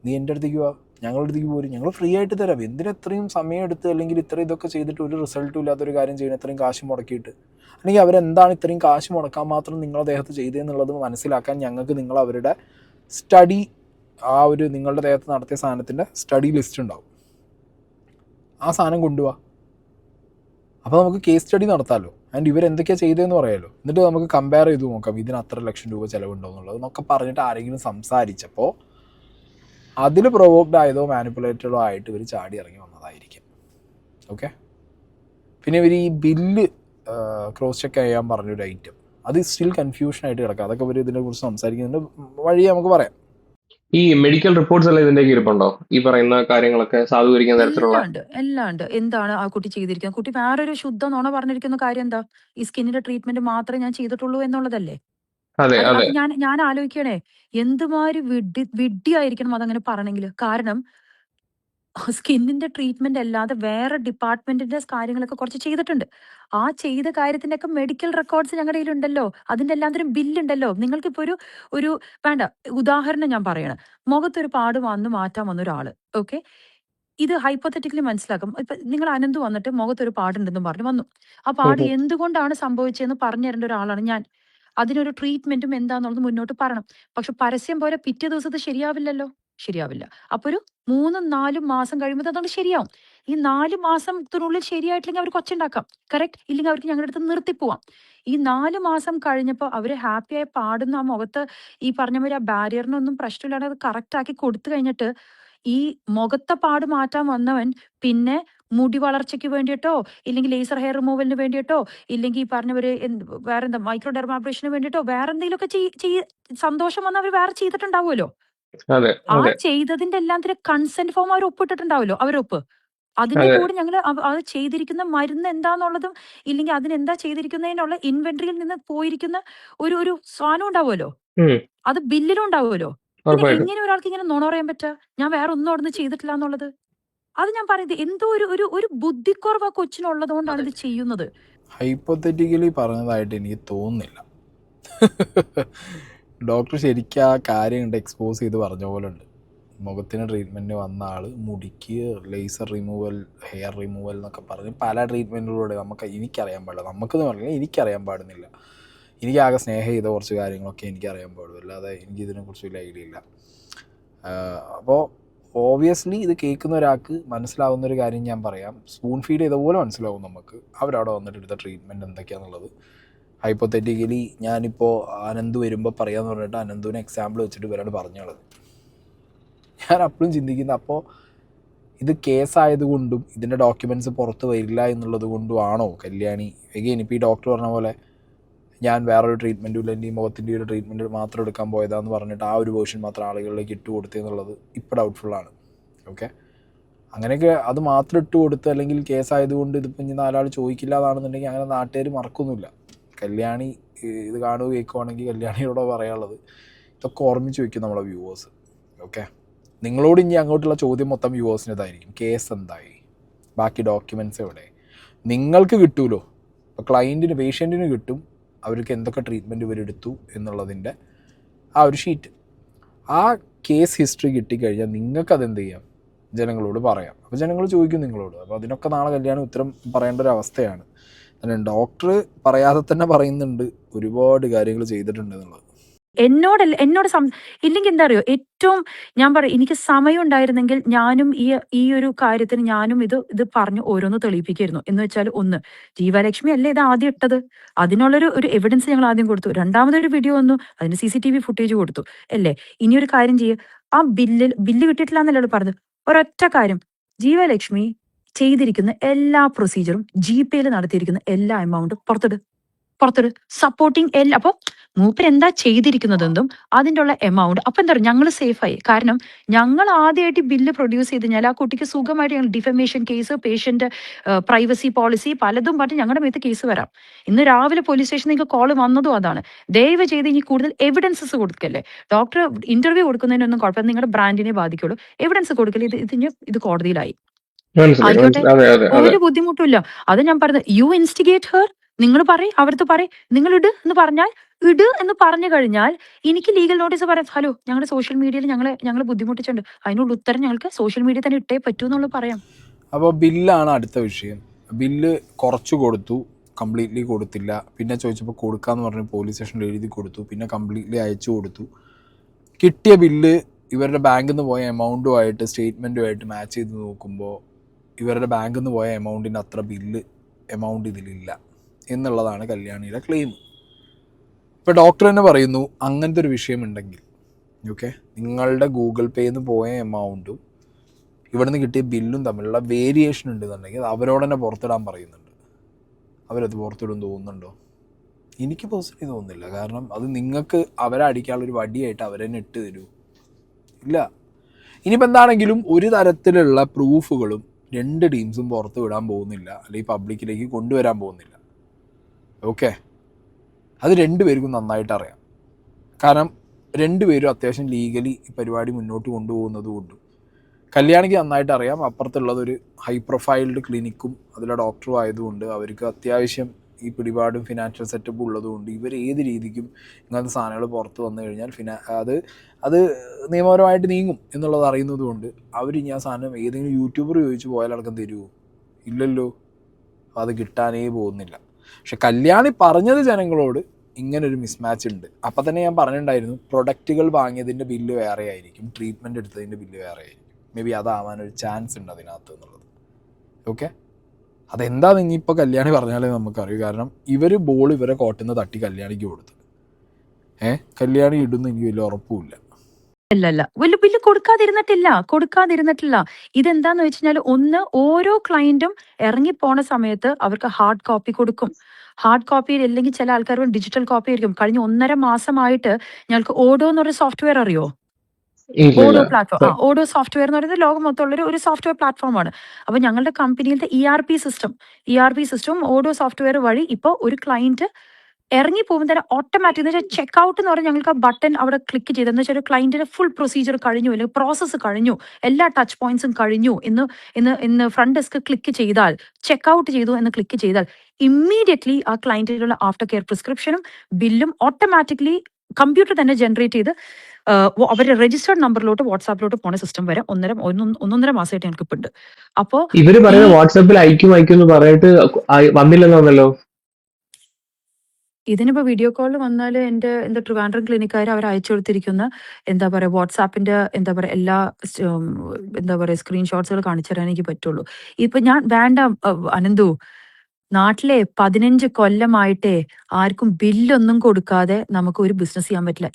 നീ എൻ്റെ അടുത്തേക്ക് വാ, ഞങ്ങളുടെ അടുത്തേക്ക് പോരും, ഞങ്ങൾ ഫ്രീ ആയിട്ട് തരാം. എന്തിനാ ഇത്രയും സമയം എടുത്ത് അല്ലെങ്കിൽ ഇതൊക്കെ ചെയ്തിട്ട് ഒരു റിസൾട്ടും ഇല്ലാത്തൊരു കാര്യം ചെയ്യണം, ഇത്രയും കാശ് മുടക്കിയിട്ട്? അല്ലെങ്കിൽ അവരെന്താണ് ഇത്രയും കാശ് മുടക്കാൻ മാത്രം നിങ്ങളുടെ ദേഹത്ത് ചെയ്തതെന്നുള്ളത് മനസ്സിലാക്കാൻ ഞങ്ങൾക്ക് നിങ്ങൾ അവരുടെ സ്റ്റഡി, നിങ്ങളുടെ ദേഹത്ത് നടത്തിയ സാധനത്തിൻ്റെ സ്റ്റഡി ലിസ്റ്റ് ഉണ്ടാവും, ആ സാധനം കൊണ്ടുപോവാ. അപ്പോൾ നമുക്ക് കേസ് സ്റ്റഡി നടത്താമല്ലോ, ആൻഡ് ഇവരെന്തൊക്കെയാണ് ചെയ്തതെന്ന് പറയാമല്ലോ. എന്നിട്ട് നമുക്ക് കമ്പയർ ചെയ്ത് നോക്കാം ഇതിന് അത്ര ലക്ഷം രൂപ ചിലവുണ്ടോ എന്നുള്ളത് എന്നൊക്കെ പറഞ്ഞിട്ട് ആരെങ്കിലും സംസാരിച്ചപ്പോൾ അതിൽ പ്രൊവോക്ഡ് ആയതോ മാനിപ്പുലേറ്റഡോ ആയിട്ട് ഇവർ ചാടി ഇറങ്ങി വന്നതായിരിക്കും. ഓക്കെ, പിന്നെ ഇവർ ഈ ബില്ല് ക്രോസ് ചെക്ക് ചെയ്യാൻ പറഞ്ഞൊരു ഐറ്റം, അത് സ്റ്റിൽ കൺഫ്യൂഷനായിട്ട് കിടക്കുക. അതൊക്കെ ഇവർ ഇതിനെക്കുറിച്ച് സംസാരിക്കുന്നതിൻ്റെ വഴി നമുക്ക് പറയാം. ഈ മെഡിക്കൽ റിപ്പോർട്ട്സ് എല്ലാം ഇതിന്റെ ഇരിപ്പുണ്ടോ? ഈ പറയുന്ന കാര്യങ്ങളൊക്കെ സാധൂകരിക്കുന്ന തരത്തിലുള്ള എല്ലാം ഉണ്ട്. എന്താണ് ആ കുട്ടി ചെയ്തിരിക്കുന്നത്? കുട്ടി വേറൊരു ശുദ്ധ നുണ പറഞ്ഞിരിക്കുന്ന കാര്യം എന്താ? ഈ സ്കിന്നിന്റെ ട്രീറ്റ്മെന്റ് മാത്രമേ ഞാൻ ചെയ്തിട്ടുള്ളൂ എന്നുള്ളതല്ലേ? അതെ അത് അതെ അത് ഞാൻ ആലോചിക്കണേ, എന്തുമാതിരി വിഡ്ഢിയായിരിക്കണം അതങ്ങനെ പറയണമെങ്കിൽ. കാരണം സ്കിന്നിന്റെ ട്രീറ്റ്മെന്റ് അല്ലാതെ വേറെ ഡിപ്പാർട്ട്മെന്റിന്റെ കാര്യങ്ങളൊക്കെ കുറച്ച് ചെയ്തിട്ടുണ്ട്. ആ ചെയ്ത കാര്യത്തിന്റെ ഒക്കെ മെഡിക്കൽ റെക്കോർഡ്സ് ഞങ്ങളുടെ കയ്യിലുണ്ടല്ലോ. അതിന്റെ എല്ലാത്തിനും ബില്ലുണ്ടല്ലോ. നിങ്ങൾക്കിപ്പോ ഒരു വേണ്ട ഉദാഹരണം ഞാൻ പറയണം. മുഖത്തൊരു പാട് മാറ്റാൻ വന്ന ഒരാള്, ഓക്കെ, ഇത് ഹൈപ്പോത്തറ്റിക്കലി മനസ്സിലാക്കും. ഇപ്പൊ നിങ്ങൾ അനന്ത് വന്നിട്ട് മുഖത്തൊരു പാടുണ്ടെന്നും പറഞ്ഞു വന്നു. ആ പാട് എന്തുകൊണ്ടാണ് സംഭവിച്ചതെന്ന് പറഞ്ഞു തരേണ്ട ഒരാളാണ് ഞാൻ. അതിനൊരു ട്രീറ്റ്മെന്റും എന്താന്നുള്ളത് മുന്നോട്ട് പറയണം. പക്ഷെ പരസ്യം പോലെ പിറ്റേ ദിവസത്തെ ശരിയാവില്ലല്ലോ. ശരിയാവില്ല. അപ്പൊ ഒരു 3-4 മാസം കഴിയുമ്പോൾ അതുകൊണ്ട് ശരിയാവും. ഈ 4 മാസത്തിനുള്ളിൽ ശരിയായിട്ടില്ലെങ്കിൽ അവർക്ക് ഒച്ചുണ്ടാക്കാം. കറക്റ്റ്. ഇല്ലെങ്കിൽ അവർക്ക് ഞങ്ങളുടെ അടുത്ത് നിർത്തിപ്പോവാം. ഈ 4 മാസം കഴിഞ്ഞപ്പോൾ അവര് ഹാപ്പിയായി പാടുന്ന ആ മുഖത്ത് ഈ പറഞ്ഞ മാതിരി ആ ബാരിയറിനൊന്നും പ്രശ്നമില്ലാതെ അത് കറക്റ്റ് ആക്കി കൊടുത്തു കഴിഞ്ഞിട്ട് ഈ മുഖത്തെ പാട് മാറ്റാൻ വന്നവൻ പിന്നെ മുടി വളർച്ചയ്ക്ക് വേണ്ടിയിട്ടോ ഇല്ലെങ്കിൽ ലേസർ ഹെയർ റിമൂവലിന് വേണ്ടിയിട്ടോ ഇല്ലെങ്കിൽ ഈ പറഞ്ഞവര് വേറെന്താ മൈക്രോ ഡെർമാബ്രേഷന് വേണ്ടിയിട്ടോ വേറെ എന്തെങ്കിലുമൊക്കെ സന്തോഷം വന്ന് അവർ വേറെ ചെയ്തിട്ടുണ്ടാവുമല്ലോ. അതെ ആ അതെ ചെയ്തതിന്റെ എല്ലാത്തിന്റെ കൺസെന്റ് ഫോം അവർ ഒപ്പിട്ടിട്ടുണ്ടാവുമല്ലോ, അവരൊപ്പ്. അതിന്റെ അതെ കൂടെ ഞങ്ങൾ അത് ചെയ്തിരിക്കുന്ന മരുന്ന് എന്താന്നുള്ളതും ഇല്ലെങ്കിൽ അതിനെന്താ ചെയ്തിരിക്കുന്നതിനുള്ള ഇൻവെന്ററിയിൽ നിന്ന് പോയിരിക്കുന്ന ഒരു സാധനം ഉണ്ടാവുമല്ലോ, ഉം, അത് ബില്ലിലും ഉണ്ടാവുമല്ലോ. പിന്നെ ഉറപ്പായിട്ടും. എങ്ങനെ ഒരാൾക്ക് ഇങ്ങനെ നുണ പറയാൻ പറ്റുക? ഞാൻ വേറെ ഒന്നും അവിടുന്ന് ചെയ്തിട്ടില്ല എന്നുള്ളത്. അത് ഞാൻ പറയുന്നത് എന്തോ ഒരു ബുദ്ധിക്കുറവ് ആ കൊച്ചിനുള്ളത് കൊണ്ടാണ് ഇത് ചെയ്യുന്നത്. ഹൈപ്പോത്തറ്റിക്കലി പറഞ്ഞതായിട്ട് എനിക്ക് തോന്നുന്നില്ല. ഡോക്ടർ ശരിക്കും ആ കാര്യം കണ്ട് എക്സ്പോസ് ചെയ്ത് പറഞ്ഞ പോലെ ഉണ്ട്. മുഖത്തിന് ട്രീറ്റ്മെൻറ്റ് വന്ന ആൾ മുടിക്ക് ലേസർ റിമൂവൽ, ഹെയർ റിമൂവൽ എന്നൊക്കെ പറഞ്ഞ് പല ട്രീറ്റ്മെൻറ്റിലൂടെ എനിക്കറിയാൻ പാടില്ല. നമുക്കെന്ന് പറഞ്ഞാൽ എനിക്കറിയാൻ പാടുന്നില്ല. എനിക്കാകെ സ്നേഹം ചെയ്ത കുറച്ച് കാര്യങ്ങളൊക്കെ എനിക്കറിയാൻ പാടും, അല്ലാതെ എനിക്കിതിനെക്കുറിച്ച് വലിയ ഐഡിയ ഇല്ല. അപ്പോൾ ഓബിയസ്ലി ഇത് കേൾക്കുന്ന ഒരാൾക്ക് മനസ്സിലാവുന്നൊരു കാര്യം ഞാൻ പറയാം. സ്പൂൺ ഫീഡ് ചെയ്ത പോലെ മനസ്സിലാവും നമുക്ക് അവരവിടെ വന്നിട്ട് എടുത്ത ട്രീറ്റ്മെൻറ്റ് എന്തൊക്കെയാണെന്നുള്ളത്. ഹൈപ്പോത്തറ്റിക്കലി ഞാനിപ്പോൾ അനന്ത് വരുമ്പോൾ പറയാമെന്ന് പറഞ്ഞിട്ട് അനന്തുവിനെ എക്സാമ്പിൾ വെച്ചിട്ട് ഇവരോട് പറഞ്ഞുള്ളത്. ഞാൻ അപ്പോഴും ചിന്തിക്കുന്നത്, അപ്പോൾ ഇത് കേസായതുകൊണ്ടും ഇതിൻ്റെ ഡോക്യുമെൻറ്റ്സ് പുറത്ത് വരില്ല എന്നുള്ളത് കൊണ്ടുമാണോ കല്യാണി എഗെയിൻ ഇപ്പോൾ ഈ ഡോക്ടർ പറഞ്ഞ പോലെ ഞാൻ വേറൊരു ട്രീറ്റ്മെൻറ്റും ഇല്ല, എൻ്റെ ഈ മുഖത്തിൻ്റെ ഒരു ട്രീറ്റ്മെൻറ്റ് മാത്രം എടുക്കാൻ പോയതാന്ന് പറഞ്ഞിട്ട് ആ ഒരു വേർഷൻ മാത്രം ആളുകളിലേക്ക് ഇട്ട് കൊടുത്തെന്നുള്ളത് ഇപ്പോൾ ഡൗട്ട്ഫുള്ളാണ്. ഓക്കെ, അങ്ങനെയൊക്കെ അത് മാത്രം ഇട്ട് കൊടുത്ത് അല്ലെങ്കിൽ കേസായതുകൊണ്ട് ഇതിപ്പോൾ ഇനി 4 ആൾ ചോദിക്കില്ല എന്നാണെന്നുണ്ടെങ്കിൽ അങ്ങനെ നാട്ടുകാർ മറക്കൊന്നുമില്ല. കല്യാണി ഇത് കാണുക കേൾക്കുവാണെങ്കിൽ കല്യാണിയോട് പറയാനുള്ളത് ഇതൊക്കെ ഓർമ്മിച്ച് വയ്ക്കും നമ്മളെ വ്യൂവേഴ്സ്. ഓക്കെ, നിങ്ങളോട് ഇനി അങ്ങോട്ടുള്ള ചോദ്യം മൊത്തം വ്യൂവേഴ്സിൻ്റെതായിരിക്കും. കേസ് എന്തായി, ബാക്കി ഡോക്യുമെൻറ്റ്സ് എവിടെ, നിങ്ങൾക്ക് കിട്ടുമല്ലോ. ഇപ്പോൾ ക്ലയൻറ്റിന് പേഷ്യൻറ്റിന് കിട്ടും അവർക്ക് എന്തൊക്കെ ട്രീറ്റ്മെൻറ്റ് ഇവരെടുത്തു എന്നുള്ളതിൻ്റെ ആ ഒരു ഷീറ്റ്. ആ കേസ് ഹിസ്റ്ററി കിട്ടിക്കഴിഞ്ഞാൽ നിങ്ങൾക്കതെന്ത് ചെയ്യാം, ജനങ്ങളോട് പറയാം. അപ്പോൾ ജനങ്ങൾ ചോദിക്കും നിങ്ങളോട്. അപ്പോൾ അതിനൊക്കെ നാളെ കല്യാണം ഉത്തരം പറയേണ്ട ഒരു അവസ്ഥയാണ്. അങ്ങനെ ഡോക്ടർ പറയാതെ തന്നെ പറയുന്നുണ്ട് ഒരുപാട് കാര്യങ്ങൾ ചെയ്തിട്ടുണ്ട് എന്നുള്ളത്. എന്നോട് ഇല്ലെങ്കിൽ എന്താ അറിയോ, ഏറ്റവും ഞാൻ പറയും, എനിക്ക് സമയം ഉണ്ടായിരുന്നെങ്കിൽ ഞാനും ഈ ഒരു കാര്യത്തിന് ഞാനും ഇത് പറഞ്ഞു ഓരോന്ന് തെളിയിപ്പിക്കായിരുന്നു. എന്ന് വെച്ചാൽ, ഒന്ന്, ജീവലക്ഷ്മി അല്ലേ ഇത് ആദ്യം ഇട്ടത്, അതിനുള്ളൊരു എവിഡൻസ് ഞങ്ങൾ ആദ്യം കൊടുത്തു. രണ്ടാമതൊരു വീഡിയോ വന്നു, അതിന് CCTV ഫുട്ടേജ് കൊടുത്തു അല്ലേ. ഇനിയൊരു കാര്യം ചെയ്യുക, ആ ബില്ല് കിട്ടിയിട്ടില്ല എന്നല്ലേ പറഞ്ഞത്. ഒരൊറ്റ കാര്യം, ജീവലക്ഷ്മി ചെയ്തിരിക്കുന്ന എല്ലാ പ്രൊസീജിയറും GPയിൽ നടത്തിയിരിക്കുന്ന എല്ലാ എമൗണ്ടും പുറത്തിട് സപ്പോർട്ടിങ് എല്ലാ. അപ്പൊ മൂപ്പർ എന്താ ചെയ്തിരിക്കുന്നതെന്നും അതിൻ്റെ ഉള്ള എമൗണ്ട്. അപ്പൊ എന്താ പറയുക, ഞങ്ങൾ സേഫായി. കാരണം ഞങ്ങൾ ആദ്യമായിട്ട് ബില്ല് പ്രൊഡ്യൂസ് ചെയ്ത് കഴിഞ്ഞാൽ ആ കുട്ടിക്ക് സുഖമായിട്ട് ഞങ്ങൾ defamation case, patient privacy policy പലതും പറഞ്ഞ് ഞങ്ങളുടെ മേത്ത് കേസ് വരാം. ഇന്ന് രാവിലെ പോലീസ് സ്റ്റേഷനിൽ നിങ്ങൾക്ക് കോൾ വന്നതും അതാണ്. ദയവ് ചെയ്ത് ഇനി കൂടുതൽ എവിഡൻസസ് കൊടുക്കല്ലേ. ഡോക്ടർ ഇന്റർവ്യൂ കൊടുക്കുന്നതിനൊന്നും കുഴപ്പമില്ല, നിങ്ങളുടെ ബ്രാൻഡിനെ ബാധിക്കുള്ളൂ. എവിഡൻസ് കൊടുക്കല്ലേ. ഇത് കോടതിയിലായി ആയിക്കോട്ടെ, ഒരു ബുദ്ധിമുട്ടില്ല. അത് ഞാൻ പറഞ്ഞത്, യു ഇൻസ്റ്റിഗേറ്റ് ഹെർ. നിങ്ങൾ പറയും, അവിടുത്തെ പറയും, നിങ്ങൾ ഇട് എന്ന് പറഞ്ഞു കഴിഞ്ഞാൽ എനിക്ക് ലീഗൽ നോട്ടീസ് പറയാം. ഹലോ, ഞങ്ങളുടെ സോഷ്യൽ മീഡിയയിൽ ഞങ്ങൾ ബുദ്ധിമുട്ടിച്ചിട്ടുണ്ട്, അതിനുള്ള ഉത്തരം ഞങ്ങൾക്ക് സോഷ്യൽ മീഡിയ തന്നെ ഇട്ടേ പറ്റൂ എന്നുള്ളത് പറയാം. അപ്പോൾ ബില്ലാണ് അടുത്ത വിഷയം. ബില്ല് കുറച്ച് കൊടുത്തു, കംപ്ലീറ്റ്ലി കൊടുത്തില്ല. പിന്നെ ചോദിച്ചപ്പോൾ കൊടുക്കാമെന്ന് പറഞ്ഞ് പോലീസ് സ്റ്റേഷനിൽ എഴുതി കൊടുത്തു. പിന്നെ കംപ്ലീറ്റ്ലി അയച്ചു കൊടുത്തു. കിട്ടിയ ബില്ല് ഇവരുടെ ബാങ്കിൽ നിന്ന് പോയ എമൗണ്ടുമായിട്ട് സ്റ്റേറ്റ്മെൻറ്റുമായിട്ട് മാച്ച് ചെയ്ത് നോക്കുമ്പോൾ ഇവരുടെ ബാങ്കിൽ നിന്ന് പോയ എമൗണ്ടിൻ്റെ അത്ര എമൗണ്ട് ഇതിലില്ല എന്നുള്ളതാണ് കല്യാണിയുടെ ക്ലെയിം. ഇപ്പോൾ ഡോക്ടർ തന്നെ പറയുന്നു, അങ്ങനത്തെ ഒരു വിഷയമുണ്ടെങ്കിൽ ഓക്കെ, നിങ്ങളുടെ ഗൂഗിൾ പേയിൽ നിന്ന് പോയ എമൗണ്ടും ഇവിടുന്ന് കിട്ടിയ ബില്ലും തമ്മിലുള്ള വേരിയേഷൻ ഉണ്ടെന്നുണ്ടെങ്കിൽ അവരോട് തന്നെ പുറത്തിടാൻ പറയുന്നുണ്ട്. അവരത് പുറത്തിടും തോന്നുന്നുണ്ടോ? എനിക്ക് പേഴ്സണലി തോന്നുന്നില്ല. കാരണം അത് നിങ്ങൾക്ക് അവരെ അടിക്കാനുള്ളൊരു വടിയായിട്ട് അവരെന്നെ ഇട്ട് തരൂ? ഇല്ല. ഇനിയിപ്പോൾ എന്താണെങ്കിലും ഒരു തരത്തിലുള്ള പ്രൂഫുകളും രണ്ട് ടീംസും പുറത്ത് വിടാൻ പോകുന്നില്ല, അല്ലെങ്കിൽ പബ്ലിക്കിലേക്ക് കൊണ്ടുവരാൻ പോകുന്നില്ല. ഓക്കെ, അത് രണ്ടുപേർക്കും നന്നായിട്ട് അറിയാം. കാരണം രണ്ടുപേരും അത്യാവശ്യം ലീഗലി ഈ പരിപാടി മുന്നോട്ട് കൊണ്ടുപോകുന്നത് കൊണ്ടും കല്യാണിക്ക് നന്നായിട്ട് അറിയാം. അപ്പുറത്തുള്ളതൊരു ഹൈ പ്രൊഫൈൽഡ് ക്ലിനിക്കും അതിലെ ഡോക്ടറും ആയതുകൊണ്ട് അവർക്ക് അത്യാവശ്യം ഈ പിടിപാടും ഫിനാൻഷ്യൽ സെറ്റപ്പും ഉള്ളതുകൊണ്ട് ഇവർ ഏത് രീതിക്കും ഇങ്ങനത്തെ സാധനങ്ങൾ പുറത്ത് വന്നു കഴിഞ്ഞാൽ അത് നിയമപരമായിട്ട് നീങ്ങും എന്നുള്ളത് അറിയുന്നത് കൊണ്ട് അവർ ഇനി ആ സാധനം ഏതെങ്കിലും യൂട്യൂബർ ചോദിച്ചു പോയാൽ അടക്കം തരുമോ? ഇല്ലല്ലോ. അത് കിട്ടാനേ പോകുന്നില്ല. പക്ഷെ കല്യാണി പറഞ്ഞത് ജനങ്ങളോട് ഇങ്ങനൊരു മിസ്മാച്ച് ഉണ്ട്. അപ്പം തന്നെ ഞാൻ പറഞ്ഞിട്ടുണ്ടായിരുന്നു, പ്രൊഡക്റ്റുകൾ വാങ്ങിയതിൻ്റെ ബില്ല് വേറെ ആയിരിക്കും, ട്രീറ്റ്മെൻറ്റ് എടുത്തതിൻ്റെ ബില്ല് വേറെ ആയിരിക്കും. മേ ബി അതാവാനൊരു ചാൻസ് ഉണ്ട് അതിനകത്ത് എന്നുള്ളത്. ഓക്കെ, അതെന്താണെന്ന് ഇനിയിപ്പോൾ കല്യാണി പറഞ്ഞാലേ നമുക്കറിയൂ. കാരണം ഇവരെ കോട്ടിൽ നിന്ന് തട്ടി കല്യാണിക്ക് കൊടുത്തു. കല്യാണി ഇടുന്നു എനിക്ക് വലിയ ഉറപ്പുമില്ല. അല്ലല്ല, ബില്ല് കൊടുക്കാതിരുന്നിട്ടില്ല. ഇതെന്താന്ന് വെച്ചാൽ, ഒന്ന്, ഓരോ ക്ലയന്റും ഇറങ്ങിപ്പോണ സമയത്ത് അവർക്ക് ഹാർഡ് കോപ്പി കൊടുക്കും. ഹാർഡ് കോപ്പി അല്ലെങ്കിൽ ചില ആൾക്കാർ ഡിജിറ്റൽ കോപ്പി ആയിരിക്കും. കഴിഞ്ഞ 1.5 മാസമായിട്ട് ഞങ്ങൾക്ക് ഓഡോ എന്നൊരു സോഫ്റ്റ്വെയർ അറിയോ? ഓഡോ പ്ലാറ്റ്ഫോം. ഓഡോ സോഫ്റ്റ്വെയർ എന്ന് പറയുന്നത് ലോകം മൊത്തമുള്ള ഒരു സോഫ്റ്റ്വെയർ പ്ലാറ്റ്ഫോമാണ്. അപ്പൊ ഞങ്ങളുടെ കമ്പനിയിലത്തെ ERP സിസ്റ്റം ഓഡോ സോഫ്റ്റ്വെയർ വഴി ഇപ്പോൾ ഒരു ക്ലയന്റ് ഇറങ്ങി പോകുമ്പോൾ തന്നെ ഓട്ടോമാറ്റിക് എന്ന് വെച്ചാൽ ചെക്ക് ഔട്ട് എന്ന് പറഞ്ഞാൽ ഞങ്ങൾക്ക് ആ ബട്ടൺ അവിടെ ക്ലിക്ക് ചെയ്തെന്ന് വെച്ചാൽ ഒരു ക്ലയന്റിന്റെ ഫുൾ പ്രൊസീജിയർ കഴിഞ്ഞു, അല്ലെങ്കിൽ പ്രോസസ്സ് കഴിഞ്ഞു, എല്ലാ ടച്ച് പോയിന്റ്സും കഴിഞ്ഞു എന്ന് ഫ്രണ്ട് ഡെസ്ക് ക്ലിക്ക് ചെയ്താൽ, ചെക്ക് ഔട്ട് ചെയ്തു എന്ന് ക്ലിക്ക് ചെയ്താൽ ഇമ്മീഡിയറ്റ്ലി ആ ക്ലയന്റിലുള്ള ആഫ്റ്റർ കെയർ പ്രിസ്ക്രിപ്ഷനും ബില്ലും ഓട്ടോമാറ്റിക്കലി കമ്പ്യൂട്ടർ തന്നെ ജനറേറ്റ് ചെയ്ത് അവരുടെ രജിസ്റ്റേർഡ് നമ്പറിലോട്ട് വാട്സാപ്പിലോട്ട് പോണ സിസ്റ്റം വരെ 1.5 മാസമായിട്ട് ഞങ്ങൾക്ക് ഇപ്പൊ ഉണ്ട്. അപ്പോ ഇവര് പറയുന്നത് വാട്സാപ്പിൽ അയക്കും എന്ന് പറഞ്ഞിട്ട് വന്നില്ലെന്നാണല്ലോ. ഇതിനിപ്പോ വീഡിയോ കോളിൽ വന്നാൽ എന്റെ ട്രിവാൻഡ്രം ക്ലിനിക്കാർ അവർ അയച്ചു കൊടുത്തിരിക്കുന്ന വാട്സാപ്പിന്റെ എല്ലാ സ്ക്രീൻഷോട്ട്സുകൾ കാണിച്ചു തരാൻ എനിക്ക് പറ്റുള്ളൂ. ഇപ്പൊ ഞാൻ വേണ്ട അനന്തു, നാട്ടിലെ 15 കൊല്ലമായിട്ടേ ആർക്കും ബില്ലൊന്നും കൊടുക്കാതെ നമുക്ക് ഒരു ബിസിനസ് ചെയ്യാൻ പറ്റില്ല.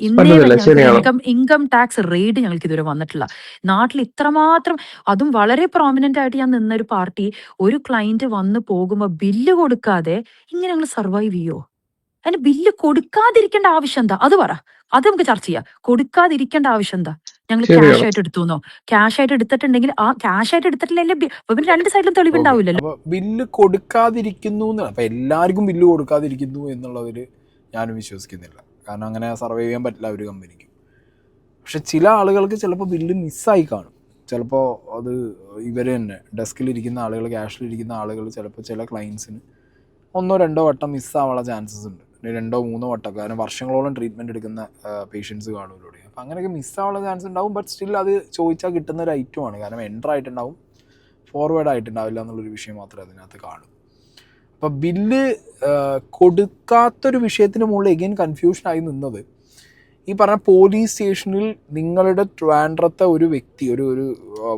ഇൻകം ടാക്സ് റെയ്ഡ് ഞങ്ങൾക്ക് ഇതുവരെ വന്നിട്ടില്ല. നാട്ടിൽ ഇത്രമാത്രം, അതും വളരെ പ്രോമിനന്റ് ആയിട്ട് ഞാൻ നിന്നൊരു പാർട്ടി ഒരു ക്ലയന്റ് വന്ന് പോകുമ്പോ ബില്ല് കൊടുക്കാതെ ഇങ്ങനെ ഞങ്ങൾ സർവൈവ് ചെയ്യോ? അതിന് ബില്ല് കൊടുക്കാതിരിക്കേണ്ട ആവശ്യം എന്താ? അത് പറ. അത് നമുക്ക് ചർച്ച ചെയ്യാം. കൊടുക്കാതിരിക്കേണ്ട ആവശ്യം എന്താ? ഞങ്ങൾ ക്യാഷ് ശരിയാണ്. ആയിട്ട് എടുത്തുന്നോ? ക്യാഷ് ആയിട്ട് എടുത്തിട്ടുണ്ടെങ്കിൽ ആ ക്യാഷ് ആയിട്ട് എടുത്തിട്ടില്ലെങ്കിൽ പിന്നെ രണ്ട് സൈഡിലും തെളിവുണ്ടാവില്ലല്ലോ. അപ്പോൾ ബില്ല് കൊടുക്കാതിരിക്കുന്നു അപ്പോൾ എല്ലാവർക്കും ബില്ല് കൊടുക്കാതിരിക്കുന്നു എന്നുള്ളതിൽ ഞാനും വിശ്വസിക്കുന്നില്ല. കാരണം അങ്ങനെ സർവൈവ് ചെയ്യാൻ പറ്റില്ല ഒരു കമ്പനിക്ക്. പക്ഷെ ചില ആളുകൾക്ക് ചിലപ്പോൾ ബില്ല് മിസ്സായി കാണും. ചിലപ്പോൾ അത് ഇവർ തന്നെ ഡെസ്കിലിരിക്കുന്ന ആളുകൾ, ക്യാഷിലിരിക്കുന്ന ആളുകൾ ചിലപ്പോൾ ചില ക്ലയൻസിന് 1-2 വട്ടം മിസ്സാവാനുള്ള ചാൻസസ് ഉണ്ട്. 2-3 വട്ടം. കാരണം വർഷങ്ങളോളം ട്രീറ്റ്മെൻറ്റ് എടുക്കുന്ന പേഷ്യൻസ് കാണുമല്ലോ. അപ്പോൾ അങ്ങനെയൊക്കെ മിസ്സാവാനുള്ള ചാൻസ് ഉണ്ടാവും. ബട്ട് സ്റ്റിൽ അത് ചോദിച്ചാൽ കിട്ടുന്ന ഒരു ഐറ്റമാണ്. കാരണം എൻ്റർ ആയിട്ടുണ്ടാവും, ഫോർവേഡ് ആയിട്ടുണ്ടാവില്ല എന്നുള്ളൊരു വിഷയം മാത്രമേ അതിനകത്ത് കാണും. അപ്പോൾ ബില്ല് കൊടുക്കാത്തൊരു വിഷയത്തിന് മുകളിൽ എഗെയിൻ കൺഫ്യൂഷനായി നിന്നത് ഈ പറഞ്ഞ പോലീസ് സ്റ്റേഷനിൽ നിങ്ങളുടെ ട്രിവാൻഡ്രത്തെ ഒരു വ്യക്തി, ഒരു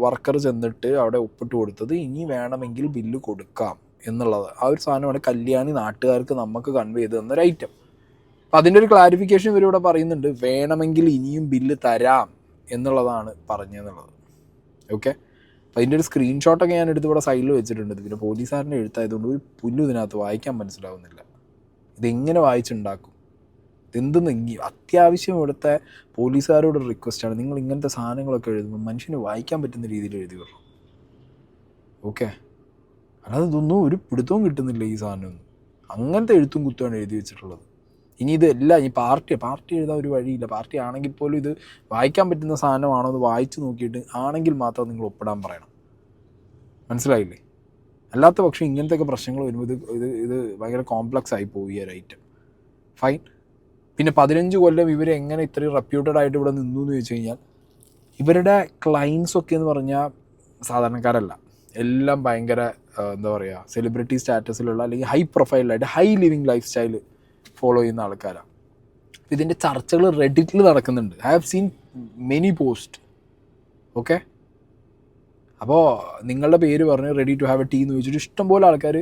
വർക്കർ ചെന്നിട്ട് അവിടെ ഒപ്പിട്ട് കൊടുത്തത് ഇനി വേണമെങ്കിൽ ബില്ല് കൊടുക്കാം എന്നുള്ളത്. ആ ഒരു സാധനമാണ് കല്യാണി നാട്ടുകാർക്ക് നമുക്ക് കൺവേ ചെയ്ത് തന്നൊരു ഐറ്റം. അപ്പം അതിൻ്റെ ഒരു ക്ലാരിഫിക്കേഷൻ ഇവരിവിടെ പറയുന്നുണ്ട്, വേണമെങ്കിൽ ഇനിയും ബില്ല് തരാം എന്നുള്ളതാണ് പറഞ്ഞതെന്നുള്ളത്. ഓക്കെ, അപ്പോൾ അതിൻ്റെ ഒരു സ്ക്രീൻഷോട്ടൊക്കെ ഞാൻ എടുത്ത് ഇവിടെ സൈഡിൽ വെച്ചിട്ടുണ്ട്. പിന്നെ പോലീസുകാരൻ്റെ എഴുത്തായതുകൊണ്ട് ഒരു പുല്ലും ഇതിനകത്ത് വായിക്കാൻ മനസ്സിലാവുന്നില്ല. ഇതെങ്ങനെ വായിച്ചുണ്ടാക്കും? ഇതെന്തെന്ന് അത്യാവശ്യം ഇവിടുത്തെ പോലീസുകാരോട് റിക്വസ്റ്റാണ്, നിങ്ങൾ ഇങ്ങനത്തെ സാധനങ്ങളൊക്കെ എഴുതുമ്പോൾ മനുഷ്യന് വായിക്കാൻ പറ്റുന്ന രീതിയിൽ എഴുതി വരണം. ഓക്കെ, അല്ലാതെ ഇതൊന്നും ഒരു പിടുത്തവും കിട്ടുന്നില്ല ഈ സാധനമൊന്നും. അങ്ങനത്തെ എഴുത്തും കുത്തുമാണ് എഴുതി വെച്ചിട്ടുള്ളത്. ഇനി ഇതെല്ലാം ഈ പാർട്ടി എഴുതാൻ ഒരു വഴിയില്ല. പാർട്ടി ആണെങ്കിൽ പോലും ഇത് വായിക്കാൻ പറ്റുന്ന സാധനമാണോ എന്ന് വായിച്ച് നോക്കിയിട്ട് ആണെങ്കിൽ മാത്രം നിങ്ങൾ ഒപ്പിടാൻ പറയണം. മനസ്സിലായില്ലേ? അല്ലാത്ത പക്ഷേ ഇങ്ങനത്തെയൊക്കെ പ്രശ്നങ്ങൾ വരുമ്പോൾ ഇത് ഭയങ്കര കോംപ്ലക്സ് ആയി പോയി ഈ ഒരു ഐറ്റം. ഫൈൻ. പിന്നെ 15 കൊല്ലം ഇവർ എങ്ങനെ ഇത്രയും റെപ്യൂട്ടഡ് ആയിട്ട് ഇവിടെ നിന്നു എന്ന് ചോദിച്ചു കഴിഞ്ഞാൽ, ഇവരുടെ ക്ലയൻസൊക്കെ എന്ന് പറഞ്ഞാൽ സാധാരണക്കാരല്ല. എല്ലാം ഭയങ്കര എന്താ പറയുക, സെലിബ്രിറ്റി സ്റ്റാറ്റസിലുള്ള അല്ലെങ്കിൽ ഹൈ പ്രൊഫൈലായിട്ട് high living lifestyle follow ചെയ്യുന്ന ആൾക്കാരാണ്. ഇതിൻ്റെ ചർച്ചകൾ റെഡിറ്റിൽ നടക്കുന്നുണ്ട്. I have seen many post. Okay, അപ്പോൾ നിങ്ങളുടെ പേര് പറഞ്ഞ് ready to have a tea എന്ന് ചോദിച്ചിട്ട് ഇഷ്ടംപോലെ ആൾക്കാർ